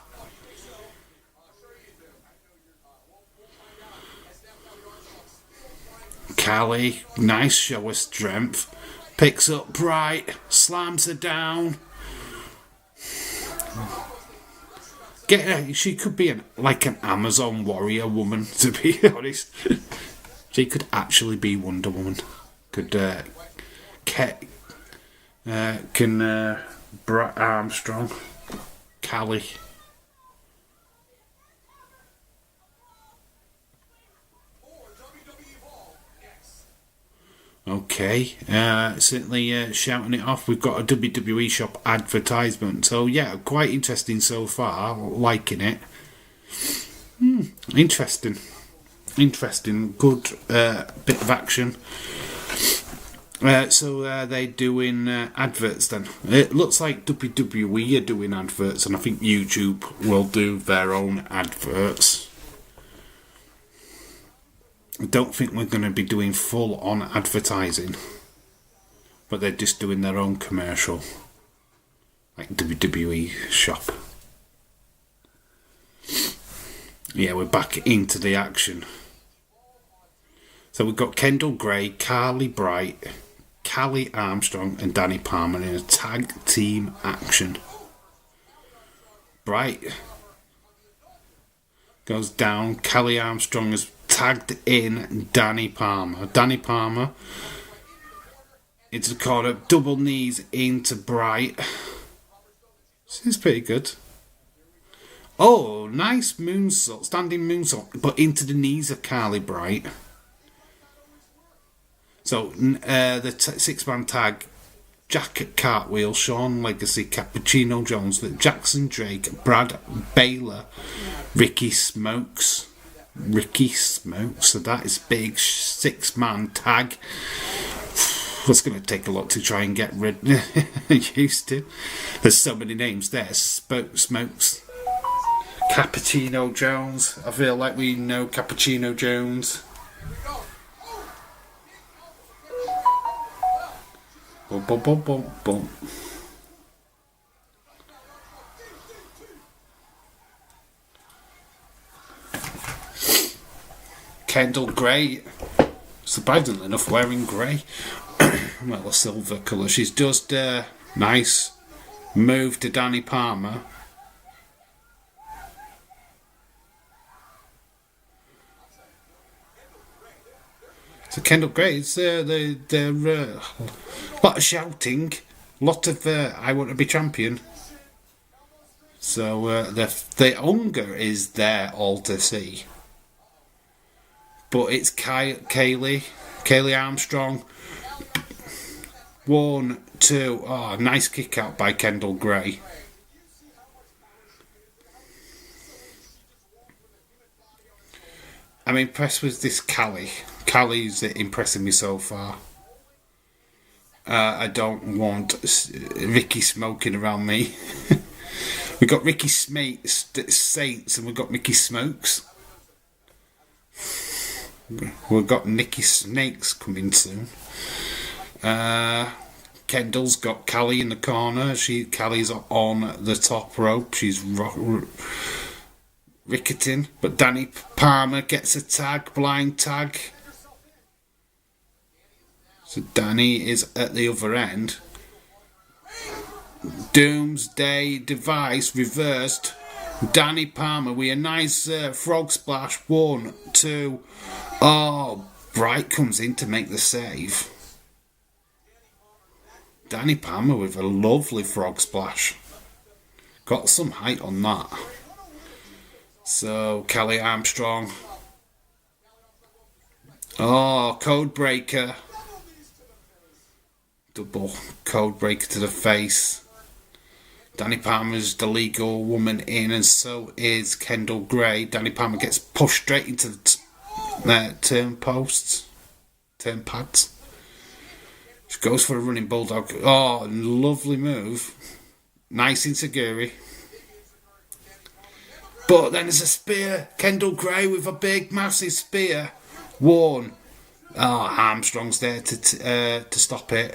Callie, nice show of strength. Picks up Bright, slams her down. She could be like an Amazon warrior woman, to be honest. She could actually be Wonder Woman. Brett Armstrong, Callie. Okay, certainly shouting it off. We've got a WWE shop advertisement, so yeah, quite interesting so far. Liking it. Interesting. Good bit of action. So they're doing adverts then. It looks like WWE are doing adverts, and I think YouTube will do their own adverts. I don't think we're going to be doing full-on advertising, but they're just doing their own commercial, like WWE shop. Yeah, we're back into the action. So we've got Kendall Gray, Carly Bright, Callie Armstrong and Danny Palmer in a tag team action. Bright goes down. Callie Armstrong has tagged in Danny Palmer. Danny Palmer into the corner, double knees into Bright. This is pretty good. Oh, nice moonsault, standing moonsault, but into the knees of Carly Bright. So the six-man tag: Jack Cartwheel, Sean Legacy, Cappuccino Jones, Jackson Drake, Brad Baylor, Ricky Smokes. So that is big six-man tag. It's going to take a lot to try and get used to. There's so many names there. Smokes, Cappuccino Jones. I feel like we know Cappuccino Jones. Boom, boom, boom, boom, boom. Kendall Gray, surprisingly enough, wearing grey. Well, a silver colour. She's just nice move to Danny Palmer. So Kendall Gray, they're a lot of shouting, a lot of I want to be champion. So the hunger is there all to see. But it's Kaylee Armstrong. 1, 2. Oh, nice kick out by Kendall Gray. I'm impressed with this Callie. Callie's impressing me so far. I don't want Ricky smoking around me. We've got Ricky Saints and we've got Mickey Smokes. We've got Nikki Snakes coming soon. Kendall's got Callie in the corner. Callie's on the top rope. She's Ricketing, but Danny Palmer gets a tag, blind tag. So Danny is at the other end. Doomsday device reversed. Danny Palmer with a nice frog splash. 1, 2. Oh, Bright comes in to make the save. Danny Palmer with a lovely frog splash. Got some height on that. So, Kelly Armstrong. Oh, code breaker. Double code breaker to the face. Danny Palmer's the legal woman in, and so is Kendall Gray. Danny Palmer gets pushed straight into the turn pads. She goes for a running bulldog. Oh, lovely move. Nice insecurity. But then there's a spear. Kendall Gray with a big, massive spear. 1. Oh, Armstrong's there to stop it.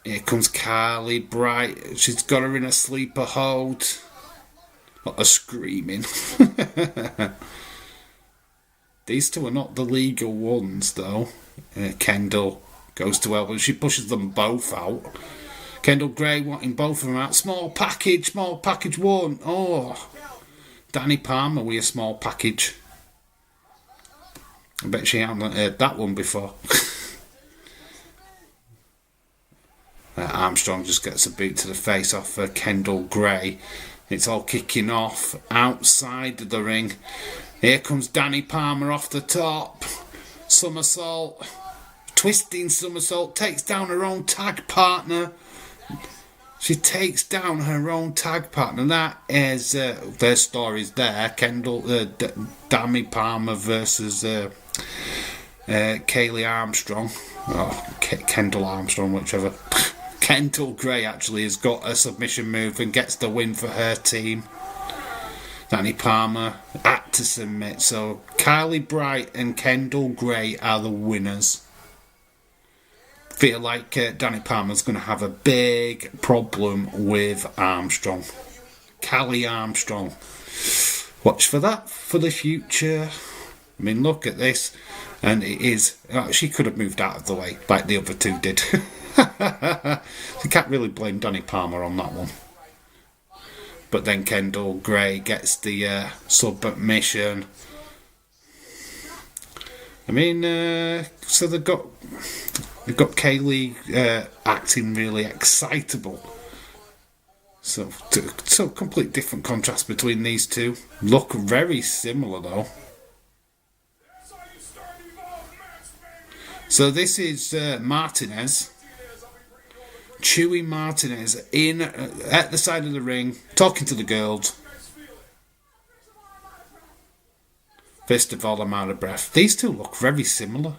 Here comes Carly Bright. She's got her in a sleeper hold. Lot of screaming. These two are not the legal ones, though. Kendall goes to elbow. She pushes them both out. Kendall Gray wanting both of them out. Small package 1. Oh, Danny Palmer with a small package. I bet she hasn't heard that one before. Armstrong just gets a boot to the face off Kendall Gray. It's all kicking off outside the ring. Here comes Danny Palmer off the top. Somersault. Twisting somersault. Takes down her own tag partner. She takes down her own tag partner. That is their stories there. Danny Palmer versus Kaylee Armstrong. Oh, Kendall Armstrong, whichever. Kendall Gray actually has got a submission move and gets the win for her team. Danny Palmer had to submit. So Carly Bright and Kendall Gray are the winners. Feel like Danny Palmer's going to have a big problem with Armstrong. Callie Armstrong. Watch for that for the future. I mean, look at this. And it is... she could have moved out of the way like the other two did. You can't really blame Danny Palmer on that one. But then Kendall Gray gets the submission. I mean, so they've got Kaylee acting really excitable. So complete different contrast between these two. Look very similar though. So this is Martinez. Chewy Martinez in at the side of the ring, talking to the girls. First of all, I'm out of breath. These two look very similar.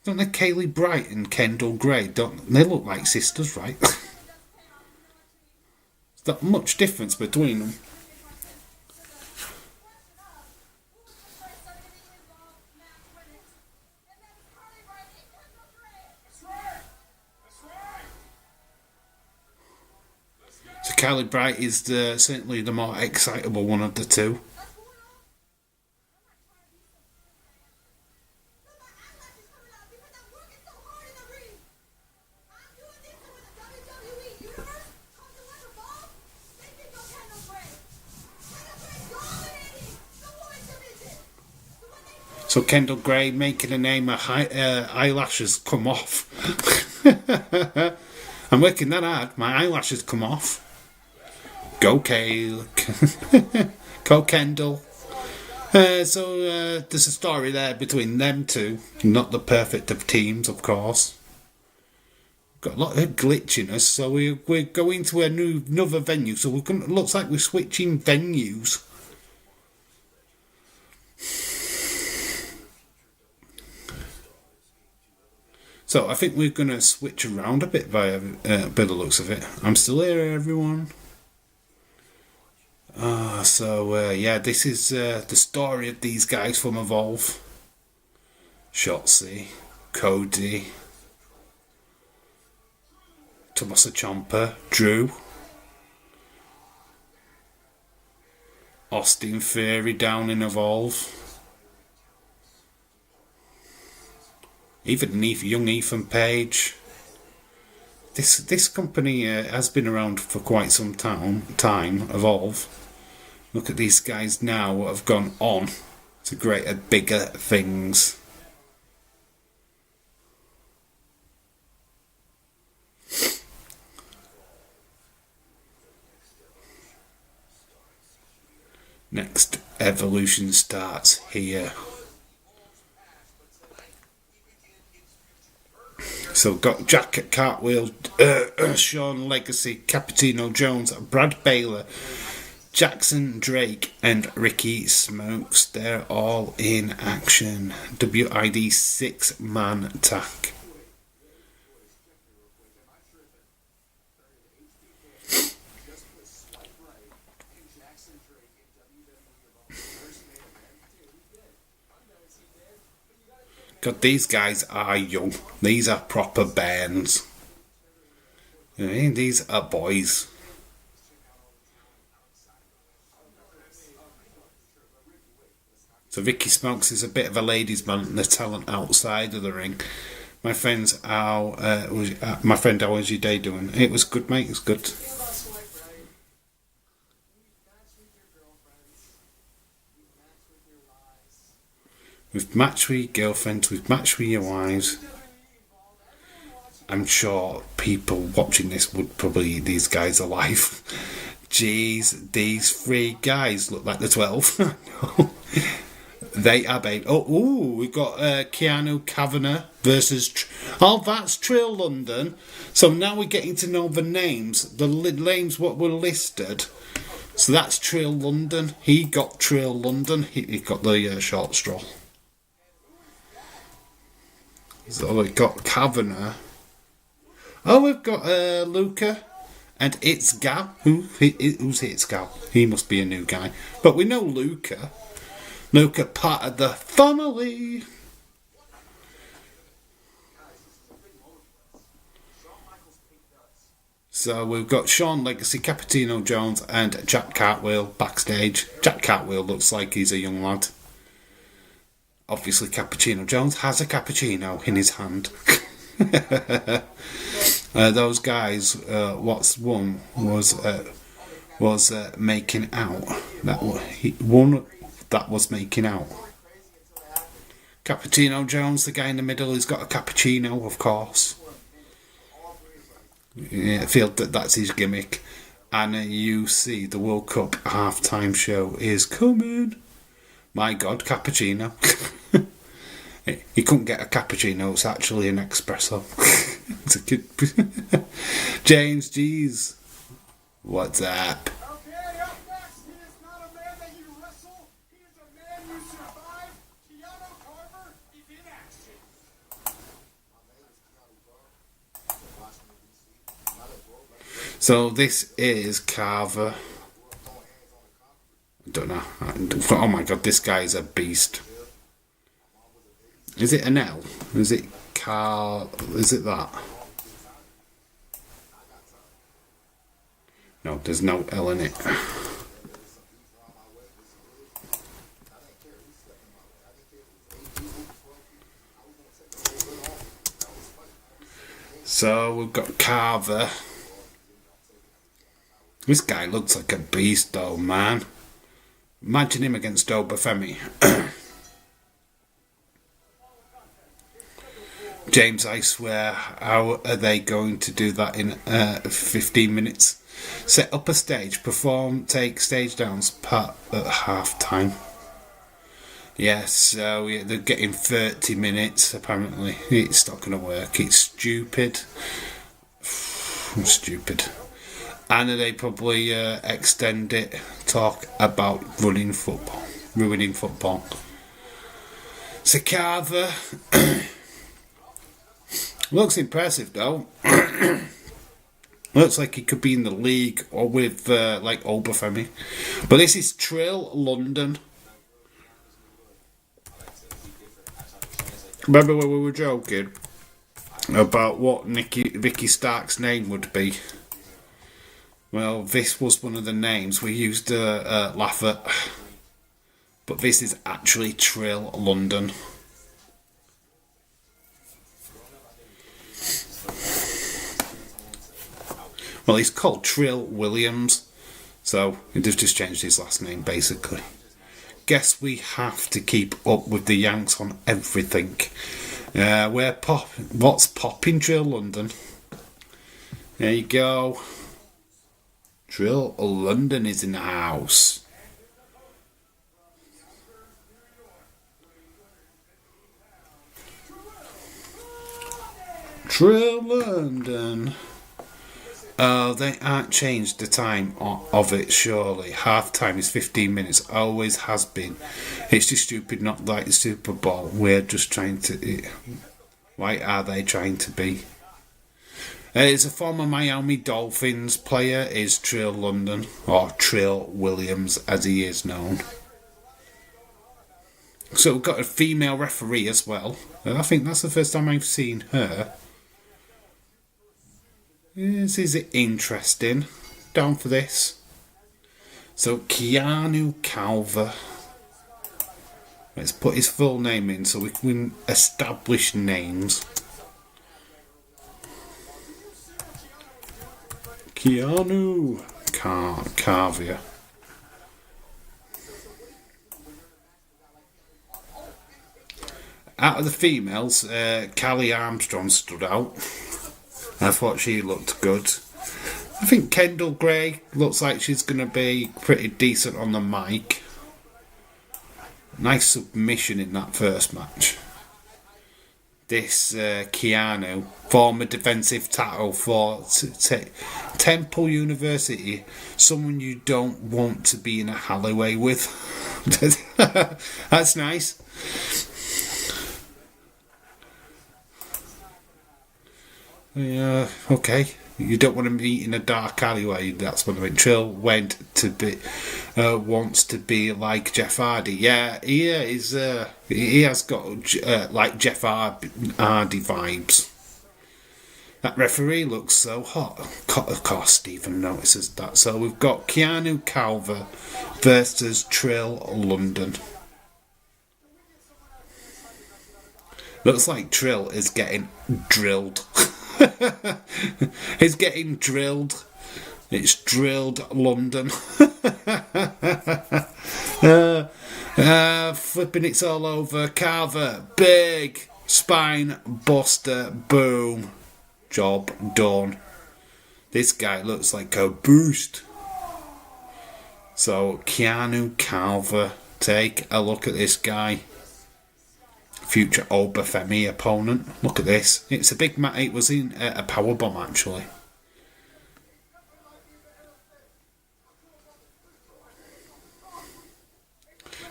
Don't they? Kaylee Bright and Kendall Gray, don't they look like sisters, right? There's not much difference between them. So Kaylee Bright is certainly the more excitable one of the two. So Kendall Gray making a name, her eyelashes come off. I'm working that hard. My eyelashes come off. Go Kale. Go Kendall. So there's a story there between them two. Not the perfect of teams, of course. Got a lot of glitchiness. So we're going to another venue. So looks like we're switching venues. So I think we're going to switch around a bit by the looks of it. I'm still here, everyone. Yeah, this is the story of these guys from Evolve. Shotzi, Cody, Tommaso Ciampa, Drew. Austin Theory down in Evolve. Even young Ethan Page. This company has been around for quite some time, Evolve. Look at these guys now what have gone on to greater, bigger things. Next evolution starts here. So got Jack at Cartwheel, Sean Legacy, Cappuccino Jones, Brad Baylor, Jackson Drake and Ricky Smokes. They're all in action. WID 6-man tag. God, these guys are young. These are proper bands. You know, these are boys. So Ricky Smokes is a bit of a ladies' man, the talent outside of the ring. My friends, how was your day doing? It was good, mate. It was good. We've matched with your girlfriends, we've matched with your wives. I'm sure people watching this would probably eat these guys alive. Jeez, these 3 guys look like the 12. No. They are babe. Oh, we've got Keanu Kavanagh versus... that's Trill London. So now we're getting to know the names. The names what were listed. So that's Trill London. He got Trill London. He got the short straw. So we've got Kavanagh. Oh, we've got Luca and It's Gal. Who's It's Gal? He must be a new guy. But we know Luca. Luca, part of the family. So we've got Sean Legacy, Cappuccino Jones and Jack Cartwheel backstage. Jack Cartwheel looks like he's a young lad. Obviously, Cappuccino Jones has a cappuccino in his hand. Those guys, what's one was making out. One that was making out. Cappuccino Jones, the guy in the middle, he's got a cappuccino, of course. Yeah, I feel that's his gimmick. And you see the World Cup halftime show is coming. My God, cappuccino. He couldn't get a cappuccino, it's actually an espresso. It's a kid. James G's. What's up? Okay, up next, he is not a man that you wrestle, he is a man you survive. Keanu Carver is in action. So this is Carver. I don't know. Oh my God, this guy is a beast. Is it an L? Is it Carl? Is it that? No, there's no L in it. So we've got Carver. This guy looks like a beast though, man. Imagine him against Obafemi. James, I swear, how are they going to do that in 15 minutes? Set up a stage, perform, take stage downs, part at half time. Yes, so they're getting 30 minutes apparently. It's not going to work. It's stupid. Stupid. And they probably extend it, talk about ruining football. So Carver looks impressive though. Looks like he could be in the league or with like Obafemi. But this is Trill London. Remember when we were joking about what Ricky Stark's name would be? Well, this was one of the names we used to laugh at. But this is actually Trill London. Well, he's called Trill Williams, so they've just changed his last name, basically. Guess we have to keep up with the Yanks on everything. What's popping, Trill London? There you go. Trill London is in the house. Trill London. Oh, they aren't changed the time of it, surely. Half time is 15 minutes. Always has been. It's just stupid, not like the Super Bowl. We're just trying to... Why are they trying to be? It's a former Miami Dolphins player, is Trill London. Or Trill Williams, as he is known. So we've got a female referee as well. I think that's the first time I've seen her. This is interesting. Down for this. So Keanu Calver. Let's put his full name in so we can establish names. Keanu Calver. Out of the females, Callie Armstrong stood out. I thought she looked good. I think Kendall Gray looks like she's going to be pretty decent on the mic. Nice submission in that first match. This Keanu, former defensive tackle for Temple University, someone you don't want to be in a alleyway with. That's nice. Yeah, okay. You don't want to meet in a dark alleyway. That's what I mean. Trill wants to be like Jeff Hardy. Yeah, he is. He has got like Jeff Hardy vibes. That referee looks so hot. Of course, Stephen notices that. So we've got Keanu Calver versus Trill London. Looks like Trill is getting drilled. He's getting drilled. It's drilled London. Flipping it's all over. Carver, big spine buster, boom. Job done. This guy looks like a boost. So Keanu Calver, take a look at this guy. Future Obafemi opponent. Look at this. It's a big match. It was in a powerbomb actually.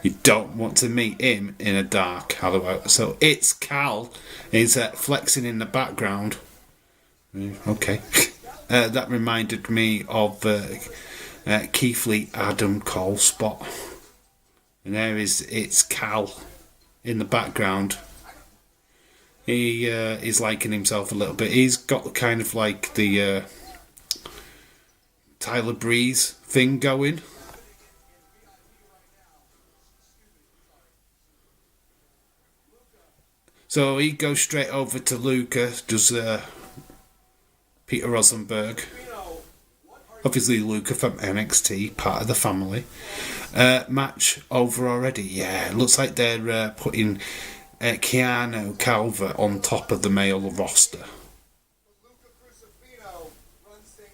You don't want to meet him in a dark alleyway. So it's Cal is flexing in the background. Okay. That reminded me of Keith Lee Adam Cole spot. And it's Cal in the background. He is liking himself a little bit. He's got kind of like the Tyler Breeze thing going. So he goes straight over to Luca, does Peter Rosenberg. Obviously Luca from NXT, part of the family. Match over already. Yeah, looks like they're putting Keanu Calver on top of the male roster.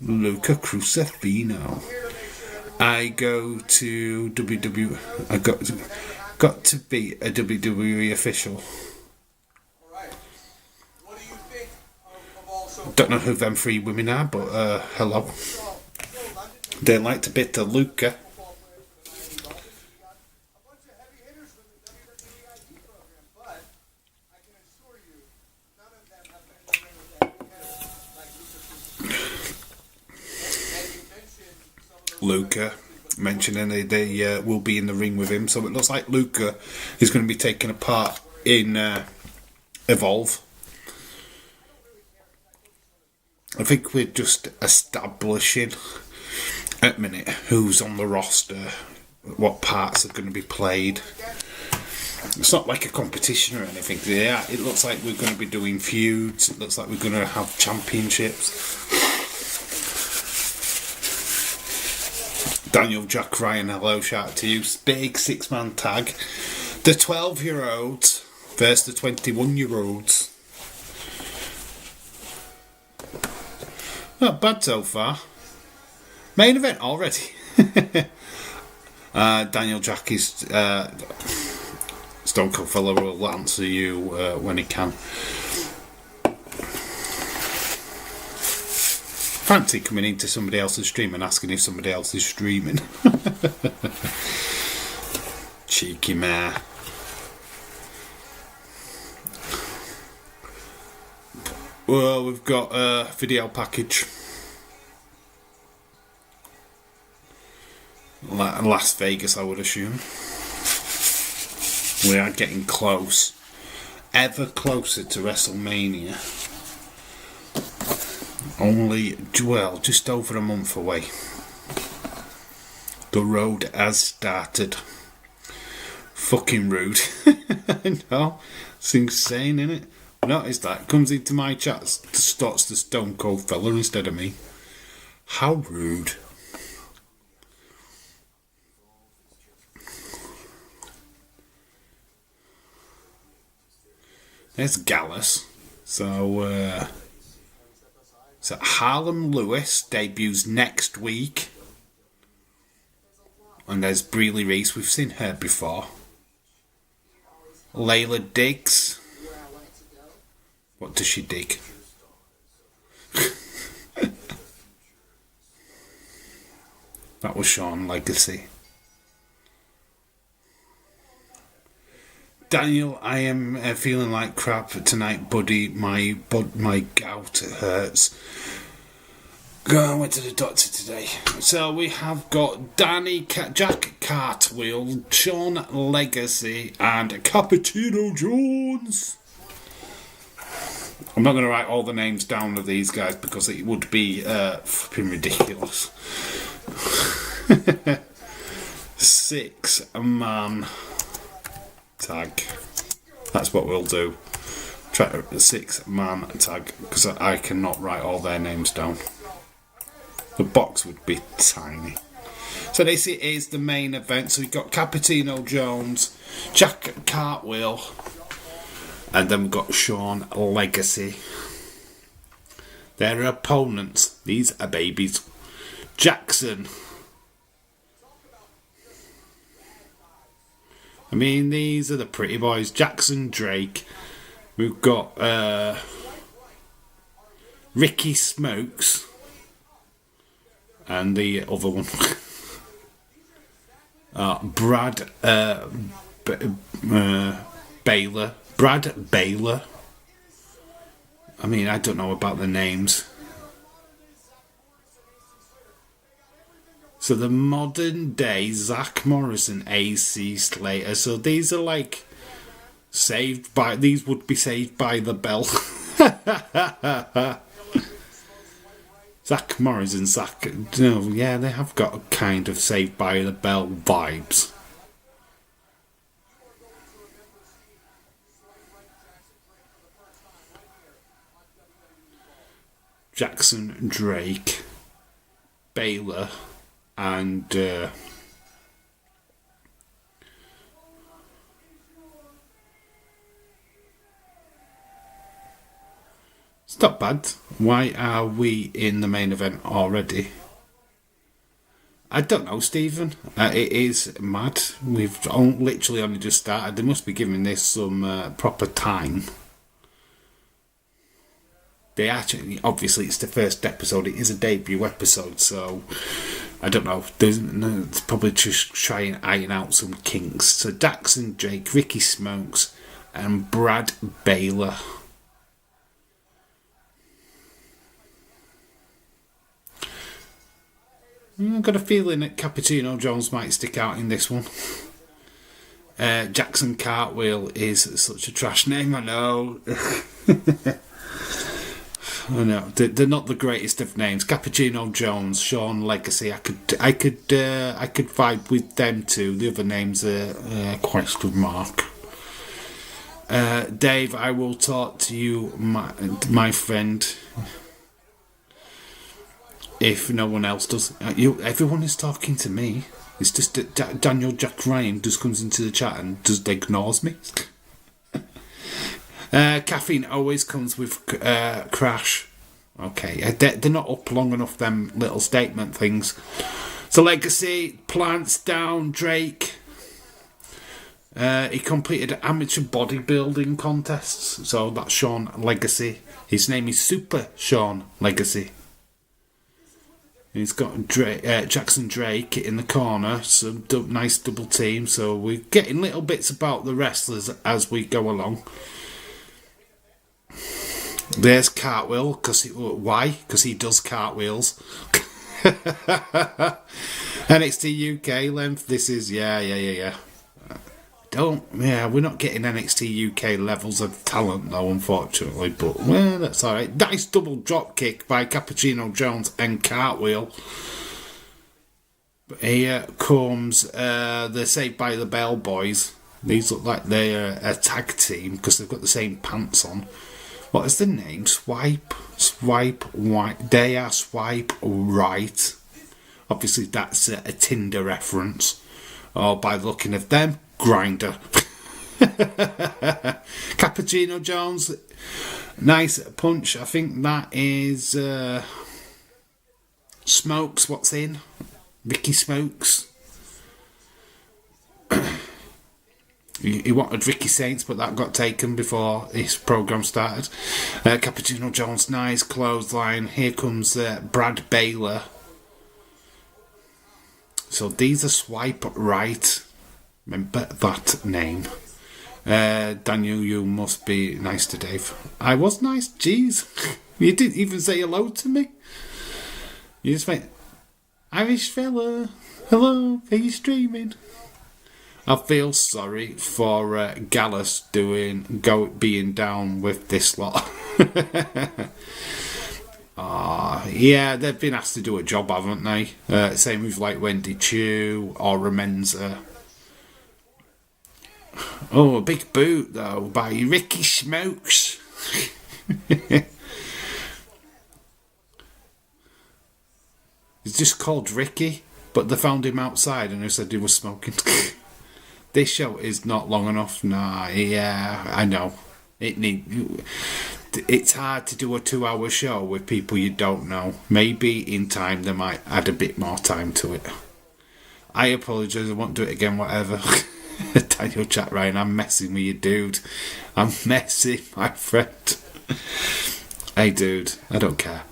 Luca Crucifino. I go to WWE. I got to be a WWE official. Don't know who them three women are, but hello. They like to bit to Luca. Luca mentioning they will be in the ring with him, so it looks like Luca is going to be taking a part in Evolve. I think we're just establishing at the minute who's on the roster, what parts are going to be played. It's not like a competition or anything. Yeah, it looks like we're going to be doing feuds. It looks like we're going to have championships. Daniel, Jack, Ryan, hello, shout out to you. Big 6-man tag. The 12-year-olds versus the 21-year-olds. Not bad so far. Main event already. Daniel, Jack is... Stone Cold Fella will answer you when he can. Fancy coming into somebody else's stream and asking if somebody else is streaming. Cheeky mare. Well, we've got a video package. Las Vegas, I would assume. We are getting close. Ever closer to WrestleMania. Only, well, just over a month away. The road has started. Fucking rude. I know. It's insane, isn't it? Notice that. Comes into my chat, starts the Stone Cold Fella instead of me. How rude. There's Gallus. So Harlem Lewis debuts next week. And there's Breely Reese. We've seen her before. Layla Diggs. What does she dig? That was Sean Legacy. Daniel, I am feeling like crap tonight, buddy. My gout hurts. I went to the doctor today. So we have got Jack Cartwheel, Sean Legacy, and Cappuccino Jones. I'm not going to write all the names down of these guys because it would be flipping ridiculous. 6-man tag. That's what we'll do. Try a 6-man tag because I cannot write all their names down. The box would be tiny. So this is the main event. So we've got Cappuccino Jones, Jack Cartwheel, and then we've got Sean Legacy. Their opponents, these are babies. Jackson. I mean, these are the pretty boys. Jackson Drake. We've got Ricky Smokes. And the other one. Brad Baylor. Brad Baylor. I mean, I don't know about the names. So the modern day Zach Morrison, AC Slater. So these are like these would be saved by the bell. Zach Morrison, yeah, they have got a kind of Saved by the Bell vibes. Jackson Drake, Baylor, and it's not bad. Why are we in the main event already? I don't know, Stephen. It is mad. We've literally only just started. They must be giving this some proper time. They actually, obviously, it's the first episode. It is a debut episode, so I don't know. It's probably just trying to iron out some kinks. So Jackson Drake, Ricky Smokes, and Brad Baylor. I've got a feeling that Cappuccino Jones might stick out in this one. Jackson Cartwheel is such a trash name, I know. I know they're not the greatest of names. Cappuccino Jones, Sean Legacy. I could vibe with them too. The other names are question mark. Dave, I will talk to you, my friend. If no one else does, everyone is talking to me. It's just that Daniel Jack Ryan just comes into the chat and just ignores me. Caffeine always comes with crash. Okay, they're not up long enough, them little statement things. So Legacy, plants down, Drake. He completed amateur bodybuilding contests, so that's Sean Legacy. His name is Super Sean Legacy. He's got Jackson Drake in the corner, some nice double team. So we're getting little bits about the wrestlers as we go along. There's Cartwheel, why? Because he does cartwheels. NXT UK length. This is yeah. We're not getting NXT UK levels of talent though, unfortunately. But well, that's all right. Nice double drop kick by Cappuccino Jones and Cartwheel. But here comes the Saved by the Bell boys. These look like they're a tag team because they've got the same pants on. What is the name? Swipe White. They are Swipe Right. Obviously, that's a Tinder reference. Or by looking at them, Grinder. Cappuccino Jones, nice punch. I think that is Smokes. What's in? Ricky Smokes. He wanted Ricky Saints, but that got taken before this programme started. Cappuccino Jones, nice clothesline. Here comes Brad Baylor. So these are Swipe Right. Remember that name. Daniel, you must be nice to Dave. I was nice, jeez. You didn't even say hello to me. You just went, Irish fella, hello, are you streaming? I feel sorry for Gallus being down with this lot. Yeah, they've been asked to do a job, haven't they? Same with like Wendy Chu or Ramenza. Oh, a big boot though by Ricky Smokes. He's just called Ricky, but they found him outside and they said he was smoking. This show is not long enough. Nah, yeah, I know. It's hard to do a 2-hour show with people you don't know. Maybe in time they might add a bit more time to it. I apologise, I won't do it again, whatever. Daniel Chat Ryan, I'm messing with you, dude. I'm messing, my friend. Hey, dude, I don't care.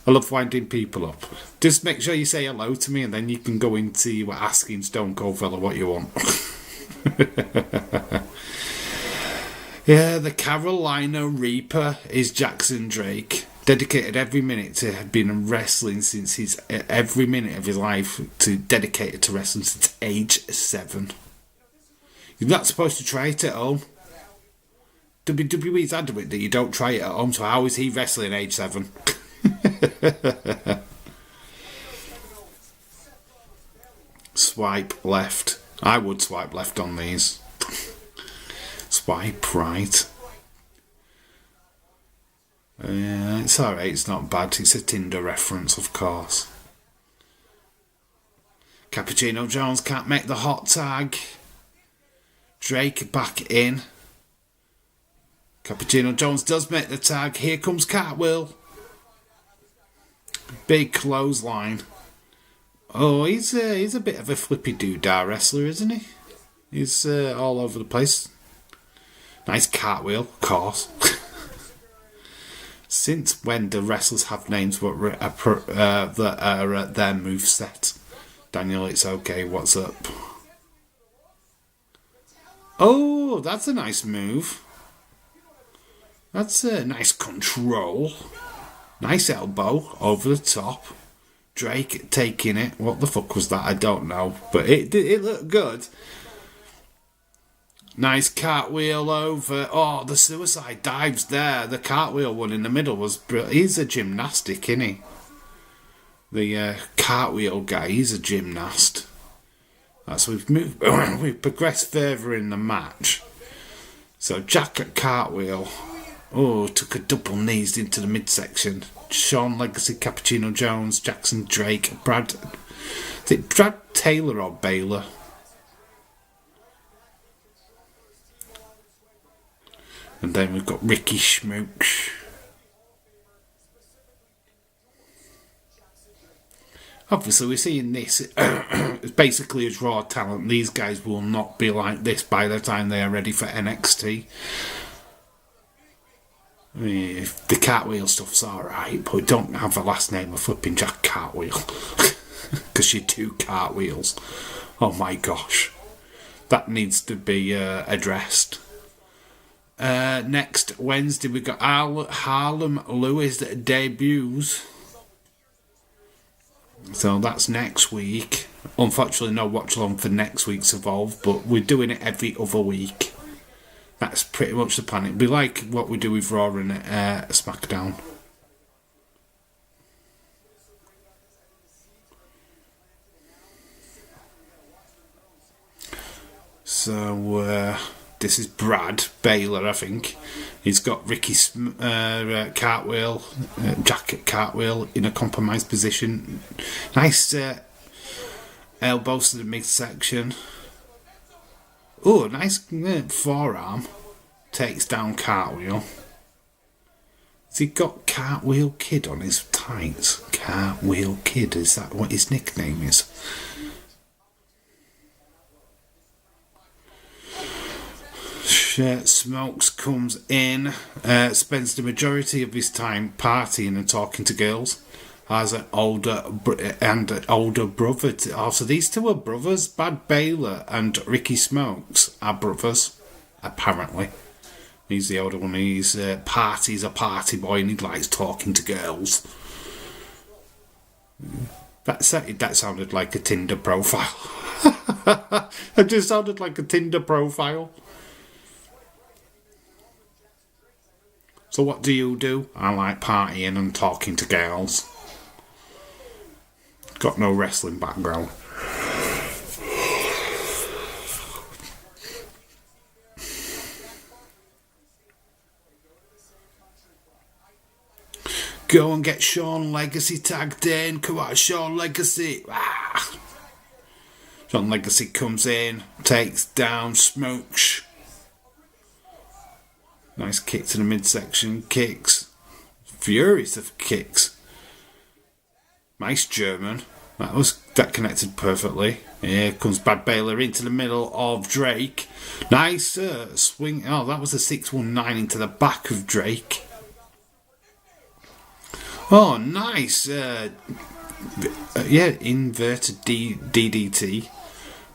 I love winding people up. Just make sure you say hello to me and then you can go into asking Stone Cold Fella what you want. Yeah, the Carolina Reaper is Jackson Drake. Dedicated every minute to been wrestling since every minute of his life dedicated to wrestling since age 7. You're not supposed to try it at home. WWE's adamant that you don't try it at home, so how is he wrestling age 7? Swipe left. I would swipe left on these. Swipe right. Yeah, it's alright, it's not bad. It's a Tinder reference, of course. Cappuccino Jones can't make the hot tag. Drake back in. Cappuccino Jones does make the tag. Here comes Cartwheel. Big clothesline. Oh, he's a bit of a flippy doodah wrestler, isn't he? He's all over the place. Nice cartwheel, of course. Since when do wrestlers have names that are at their moveset? Daniel, it's okay, what's up? Oh, that's a nice move. That's a nice control. Nice elbow over the top. Drake taking it. What the fuck was that? I don't know. But it looked good. Nice cartwheel over. Oh, the suicide dives there. The cartwheel one in the middle was brilliant. He's a gymnastic, isn't he? The cartwheel guy, he's a gymnast. That's we've moved. We've progressed further in the match. So Jack at cartwheel. Oh, took a double knees into the midsection. Sean Legacy, Cappuccino Jones, Jackson Drake, Brad. Is it Brad Taylor or Baylor? And then we've got Ricky Smokes. Obviously, we're seeing this. It's basically as raw talent. These guys will not be like this by the time they are ready for NXT. I mean, if the cartwheel stuff's alright, but don't have a last name of flipping Jack Cartwheel. Because you're two cartwheels. Oh my gosh. That needs to be addressed. Next Wednesday we got Harlem Lewis that debuts. So that's next week. Unfortunately no watch along for next week's Evolve, but we're doing it every other week. That's pretty much the plan. It'll be like what we do with Raw and SmackDown. So this is Brad Baylor, I think. He's got Ricky Cartwheel, Jack at Cartwheel in a compromised position. Nice elbows to the midsection. Oh, nice forearm. Takes down Cartwheel. Has he got Cartwheel Kid on his tights? Cartwheel Kid, is that what his nickname is? Smokes comes in, spends the majority of his time partying and talking to girls. Has an older brother. So these two are brothers. Bad Baylor and Ricky Smokes are brothers, apparently. He's the older one. He's a party boy, and he likes talking to girls. That sounded like a Tinder profile. It just sounded like a Tinder profile. So what do you do? I like partying and talking to girls. Got no wrestling background. Go and get Sean Legacy tagged in. Come on, Sean Legacy. Ah. Sean Legacy comes in, takes down Smokes. Nice kick to the midsection. Kicks. Furious of kicks. Nice German. That connected perfectly. Here comes Bad Baylor into the middle of Drake. Nice swing. Oh, that was a 619 into the back of Drake. Oh, nice. Inverted DDT.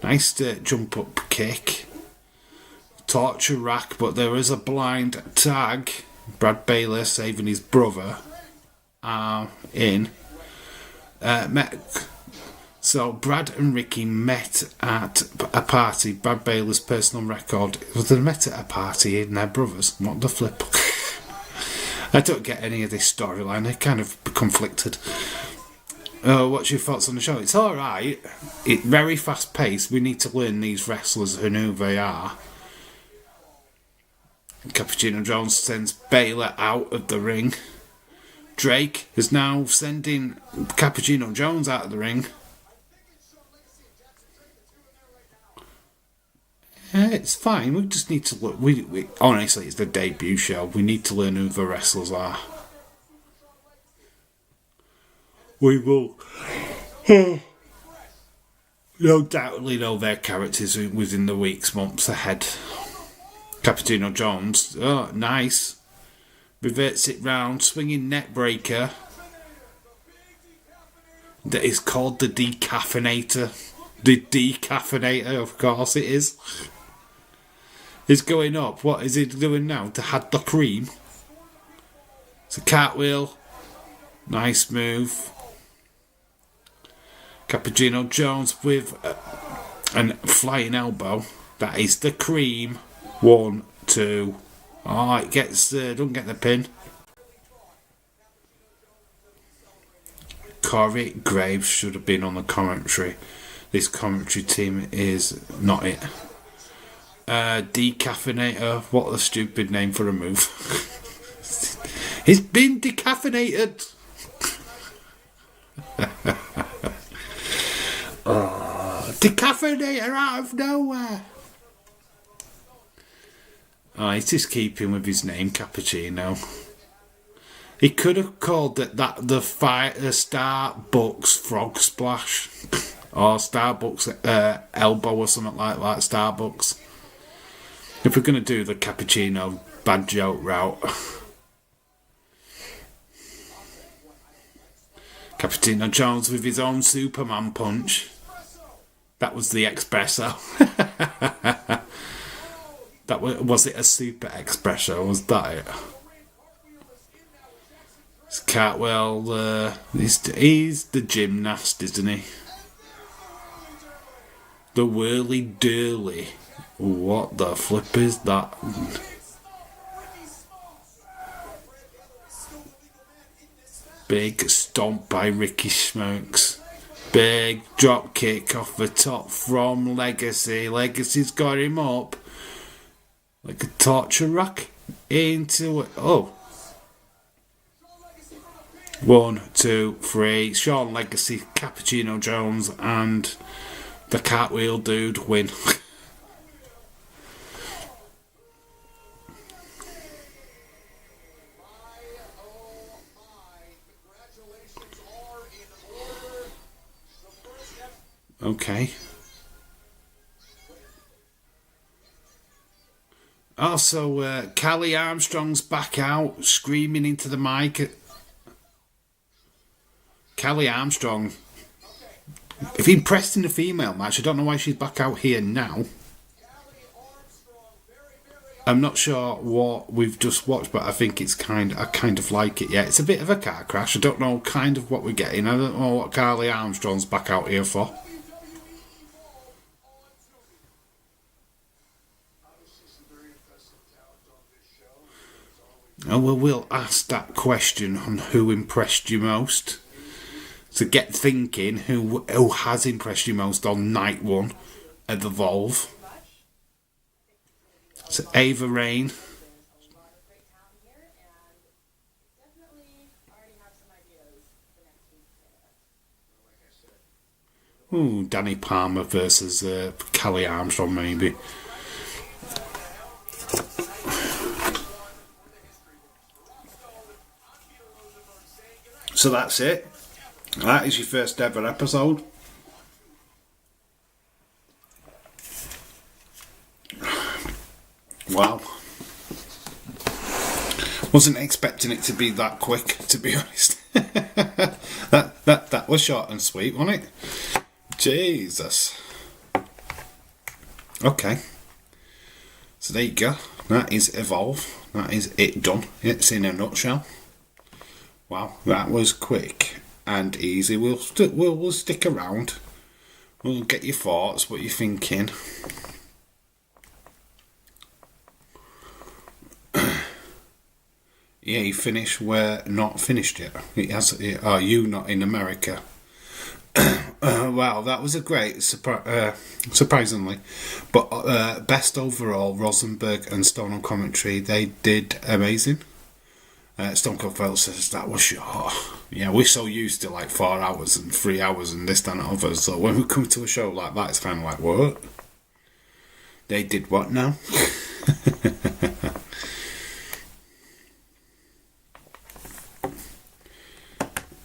Nice jump up kick. Torture rack, but there is a blind tag. Brad Baylor saving his brother. In. So Brad and Ricky met at a party. Brad Baylor's personal record was they met at a party in their brothers. What the flip? I don't get any of this storyline. I kind of conflicted. What's your thoughts on the show? It's alright. It's very fast paced. We need to learn these wrestlers and who they are. Cappuccino Jones sends Baylor out of the ring. Drake is now sending Cappuccino Jones out of the ring. It's fine. We just need to look. We honestly, it's the debut show. We need to learn who the wrestlers are. We will no doubtly know their characters within the weeks, months ahead. Cappuccino Jones, oh nice, reverts it round, swinging net breaker. That is called the decaffeinator. The decaffeinator, of course it is. It's going up. What is it doing now? To have the cream. It's a cartwheel. Nice move. Cappuccino Jones with a flying elbow. That is the cream. 1, 2. Oh, it gets, don't get the pin. Corey Graves should have been on the commentary. This commentary team is not it. Decaffeinator, what a stupid name for a move. He's been decaffeinated. Decaffeinator out of nowhere. Oh, he's just keeping with his name, Cappuccino. He could have called it the Starbucks Frog Splash. Or Starbucks Elbow or something like that. Starbucks. If we're going to do the Cappuccino bad joke route. Cappuccino Jones with his own Superman punch. That was the espresso. Was it a super espresso? Was that it? It's Cartwell. He's the gymnast, isn't he? The whirly durly. What the flip is that? Big stomp by Ricky Smokes. Big drop kick off the top from Legacy. Legacy's got him up like a torture rack into it. Oh. 1, 2, 3. Sean Legacy, Cappuccino Jones, and the cartwheel dude win. Okay. Also, Callie Armstrong's back out, screaming into the mic. Callie Armstrong, if impressed in the female match, I don't know why she's back out here now. I'm not sure what we've just watched, but I think I kind of like it. Yeah, it's a bit of a car crash. I don't know kind of what we're getting. I don't know what Callie Armstrong's back out here for. Oh, well, we'll ask that question on who impressed you most. So get thinking, who has impressed you most on night 1 of Evolve? So Ava Rain. Ooh, Danny Palmer versus Callie Armstrong, maybe. So that's it. That is your first ever episode. Wow. Wasn't expecting it to be that quick, to be honest. that was short and sweet, wasn't it? Jesus. Okay. So there you go. That is Evolve. That is it done. It's in a nutshell. Wow, that was quick and easy. We'll stick around. We'll get your thoughts, what you're thinking. Yeah, you finished where not finished yet. Are you not in America? Wow, that was a great surprisingly. But best overall, Rosenberg and Stone on commentary, they did amazing. Stone Cold Phil says that was short. Yeah, we're so used to like 4 hours and 3 hours and this, that and other. So when we come to a show like that, it's kind of like, what? They did what now?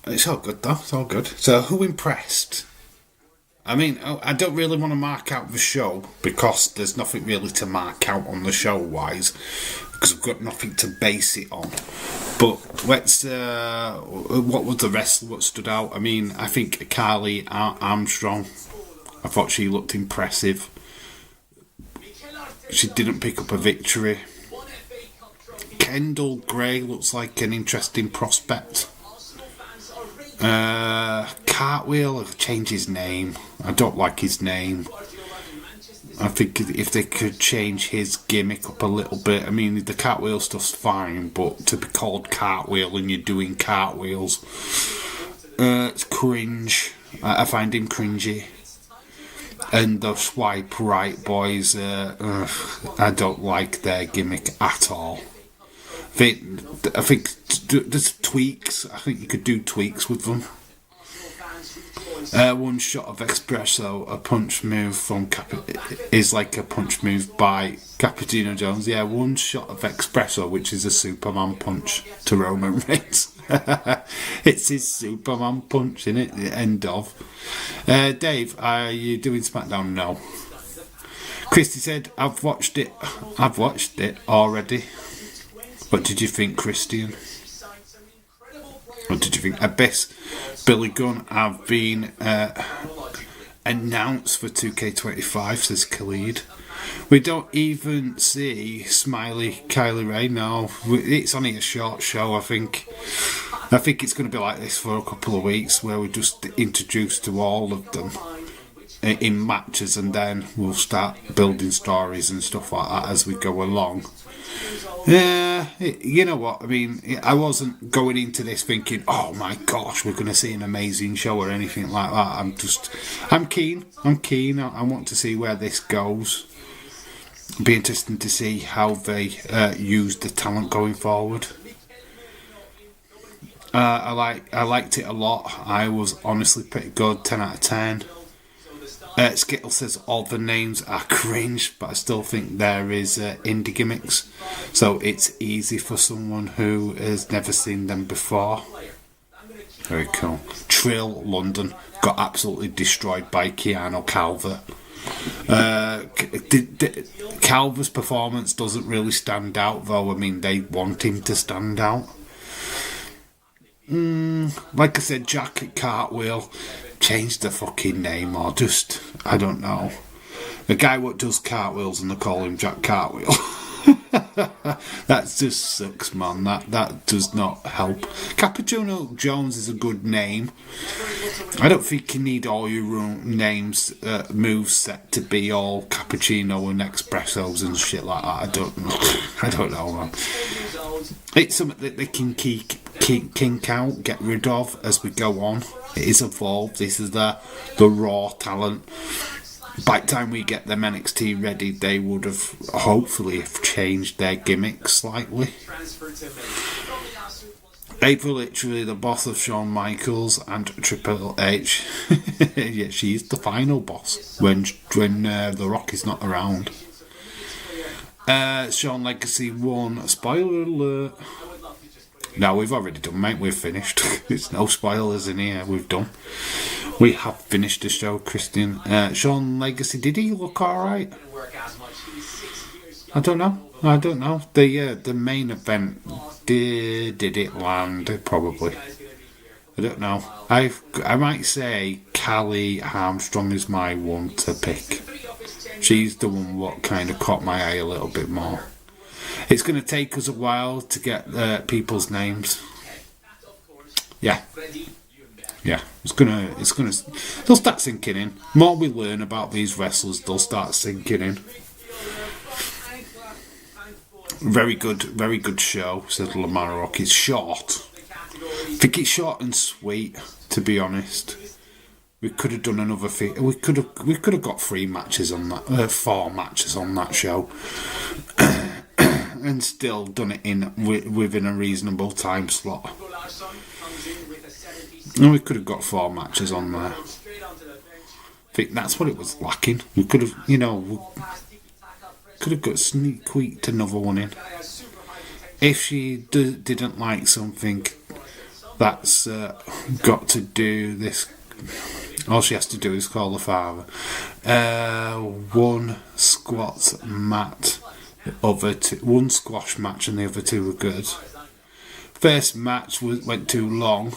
It's all good though, it's all good. So who impressed? I mean, I don't really want to mark out the show because there's nothing really to mark out on the show wise, because I've got nothing to base it on. But let's, what was the wrestler that stood out? I mean, I think Callie Armstrong, I thought she looked impressive. She didn't pick up a victory. Kendall Gray looks like an interesting prospect. Cartwheel, changed his name. I don't like his name. I think if they could change his gimmick up a little bit. I mean, the cartwheel stuff's fine, but to be called cartwheel and you're doing cartwheels, it's cringe. I find him cringy. And the swipe right boys, I don't like their gimmick at all. I think there's tweaks. I think you could do tweaks with them. One shot of espresso, a punch move from is like a punch move by Cappuccino Jones. Yeah, one shot of espresso, which is a Superman punch to Roman Reigns. It's his Superman punch, innit? The end of. Dave, are you doing SmackDown? No. Christy said, I've watched it already. What did you think, Christian? What did you think? Abyss, Billy Gunn have been announced for 2K25, says Khalid. We don't even see Smiley Kylie Ray. No, it's only a short show. I think it's going to be like this for a couple of weeks, where we're just introduced to all of them in matches, and then we'll start building stories and stuff like that as we go along. Yeah, you know what I mean. I wasn't going into this thinking, "Oh my gosh, we're going to see an amazing show" or anything like that. I'm keen. I want to see where this goes. It'll be interesting to see how they use the talent going forward. I liked it a lot. I was honestly pretty good. 10 out of 10. Skittle says all the names are cringe, but I still think there is indie gimmicks, so it's easy for someone who has never seen them before. Very cool. Trill London got absolutely destroyed by Keanu Calvert. Calvert's performance doesn't really stand out, though. I mean, they want him to stand out. Like I said, Jack Cartwheel, change the fucking name, or just, I don't know. The guy what does cartwheels and they call him Jack Cartwheel. That just sucks, man. That does not help. Cappuccino Jones is a good name. I don't think you need all your names, moves set to be all cappuccino and espressos and shit like that. I don't know, man. It's something that they can kink out, get rid of as we go on. It is evolved. This is the raw talent. By the time we get them NXT ready, they would have hopefully changed their gimmick slightly. April, literally the boss of Shawn Michaels and Triple H. Yeah, she's the final boss when The Rock is not around. Shawn Legacy won. Spoiler alert. No, we've already done, mate. We've finished. There's no spoilers in here. We've done. We have finished the show, Christian. Shawn Legacy, did he look alright? I don't know. The main event, did it land? Probably. I don't know. I might say Callie Armstrong is my one to pick. She's the one what kind of caught my eye a little bit more. It's going to take us a while to get people's names. Yeah. They'll start sinking in. The more we learn about these wrestlers, they'll start sinking in. Very good show, said Lamar Rock. It's short. I think it's short and sweet, to be honest. We could have done another thing. We could have got 4 matches on that show. And still done it within a reasonable time slot. And we could have got 4 matches on there. I think that's what it was lacking. We could have, got squeaked another one in. If she didn't like something that's got to do this, all she has to do is call the father. One squat match. One squash match and the other 2 were good. First match went too long.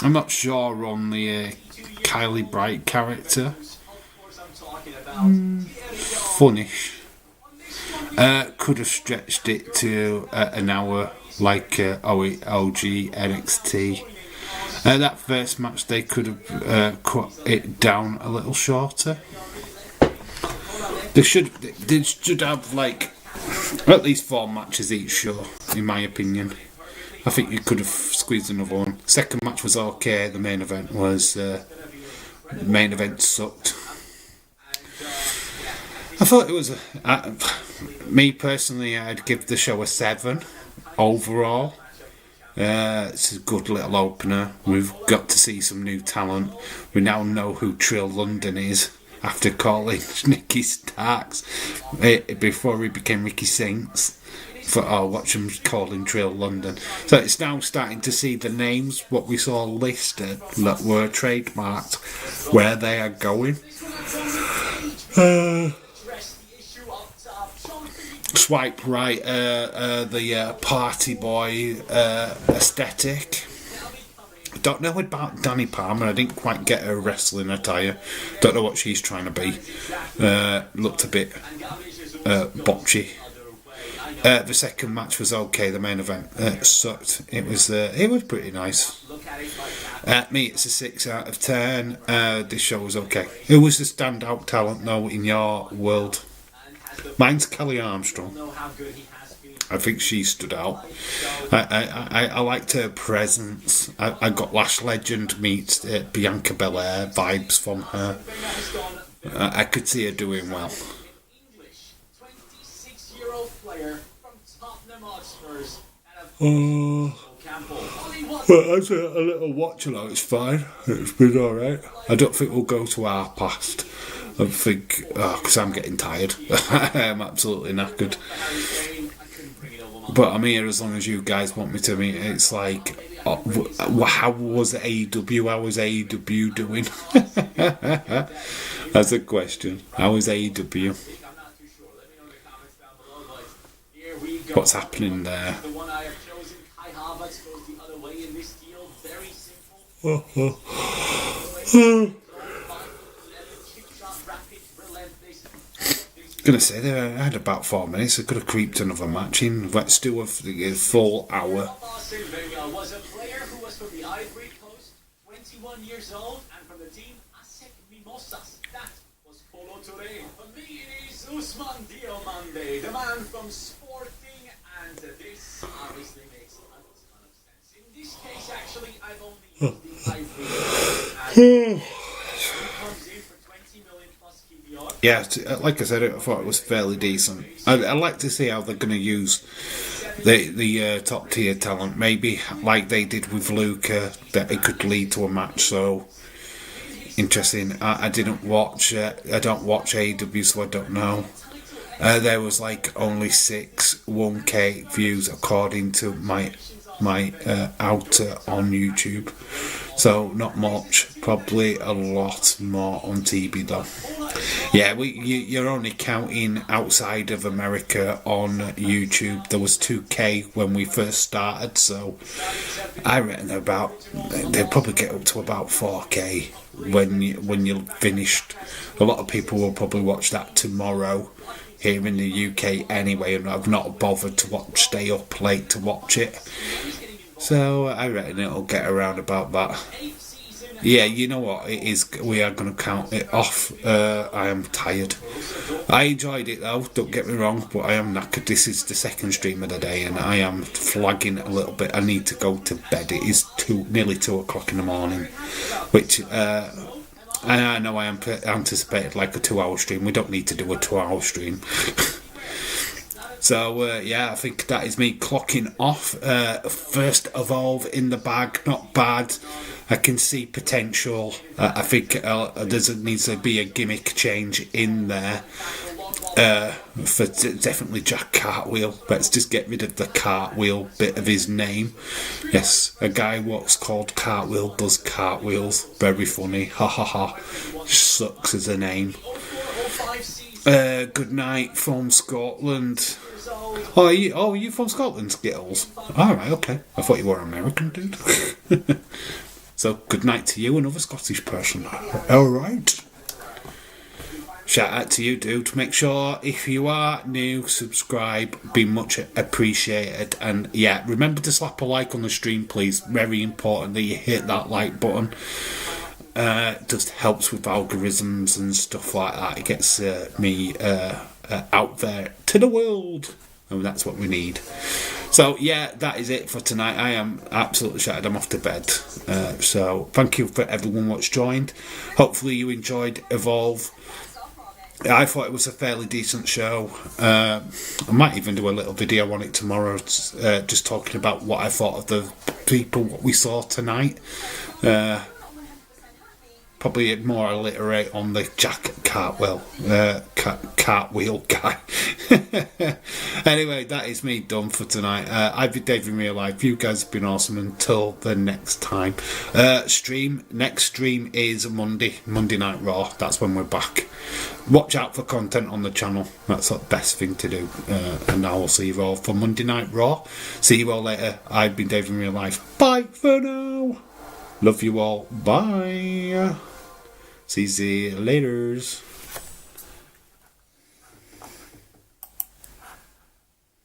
I'm not sure on the Kylie Bright character. Funnish. Could have stretched it to an hour like OG NXT. That first match they could have cut it down a little shorter. They should have like at least 4 matches each show, in my opinion. I think you could have squeezed another one. Second match was okay. The main event sucked. I thought it was me personally, I'd give the show a 7 overall. It's a good little opener. We've got to see some new talent. We now know who Trill London is after calling Nicky Starks before he became Ricky Saints. Watch him calling Trill London. So it's now starting to see the names, what we saw listed, that were trademarked, where they are going. Swipe right, the party boy aesthetic. Don't know about Danny Palmer. I didn't quite get her wrestling attire. Don't know what she's trying to be. Looked a bit botchy. The second match was okay. The main event sucked. It was pretty nice. Me, it's a 6 out of 10. This show was okay. Who was the standout talent though in your world? Mine's Kelly Armstrong. I think she stood out. I liked her presence. I got Lash Legend meets Bianca Belair vibes from her. I could see her doing well. But as a little watch along, it's fine. It's been alright. I don't think we'll go to our past. I think, because I'm getting tired. I'm absolutely knackered. But I'm here as long as you guys want me to meet. It's like, how was AEW? How was AEW doing? That's a question. How was AEW? What's happening there? Gonna say they had about 4 minutes. I could have creeped another match in. Let's do a full hour. Was a player who was from the Ivory Coast, 21 years old, and from the team ASEC Mimosas. That was Polo Touré. For me, it is Usman Diomande, the man from Sporting, and this obviously makes a ton of sense. In this case, actually, I've only used the Ivory Coast. Yeah, like I said, I thought it was fairly decent. I like to see how they're going to use the top tier talent. Maybe like they did with Luca, that it could lead to a match. So interesting. I don't watch AEW, so I don't know. There was like only 1K views according to my outer on YouTube. So not much, probably a lot more on TV though. Yeah, you're only counting outside of America on YouTube. There was 2K when we first started, so I reckon they'll probably get up to about 4K when you're finished. A lot of people will probably watch that tomorrow here in the UK anyway, and I've not bothered to stay up late to watch it. So I reckon it'll get around about that. Yeah, you know what it is. We are going to count it off. I am tired. I enjoyed it though. Don't get me wrong, but I am knackered. This is the second stream of the day, and I am flagging a little bit. I need to go to bed. It is nearly 2 o'clock in the morning, which I know I anticipated like a 2-hour stream. We don't need to do a 2-hour stream. So, yeah, I think that is me clocking off. First Evolve in the bag, not bad. I can see potential. I think there needs to be a gimmick change in there. For definitely Jack Cartwheel. Let's just get rid of the Cartwheel bit of his name. Yes, a guy what's called Cartwheel does cartwheels. Very funny. Ha ha ha. Sucks as a name. Good night from Scotland. Oh, are you from Scotland, Skittles? Alright, okay. I thought you were American, dude. So, good night to you, another Scottish person. Alright. shout out to you, dude. Make sure if you are new, subscribe. Be much appreciated. And yeah, remember to slap a like on the stream, please. Very important that you hit that like button. It just helps with algorithms and stuff like that. It gets me out there to the world. And that's what we need. So yeah, that is it for tonight. I am absolutely shattered. I'm off to bed. So thank you for everyone that's joined. Hopefully you enjoyed Evolve. I thought it was a fairly decent show. I might even do a little video on it tomorrow, just talking about what I thought of the people what we saw tonight. Probably more alliterate on the Jack Cartwheel guy. Anyway, that is me done for tonight. I've been Dave in real life. You guys have been awesome. Until the next time. Next stream is Monday Night Raw. That's when we're back. Watch out for content on the channel. That's the best thing to do. And I will see you all for Monday Night Raw. See you all later. I've been Dave in real life. Bye for now. Love you all. Bye. See you laters.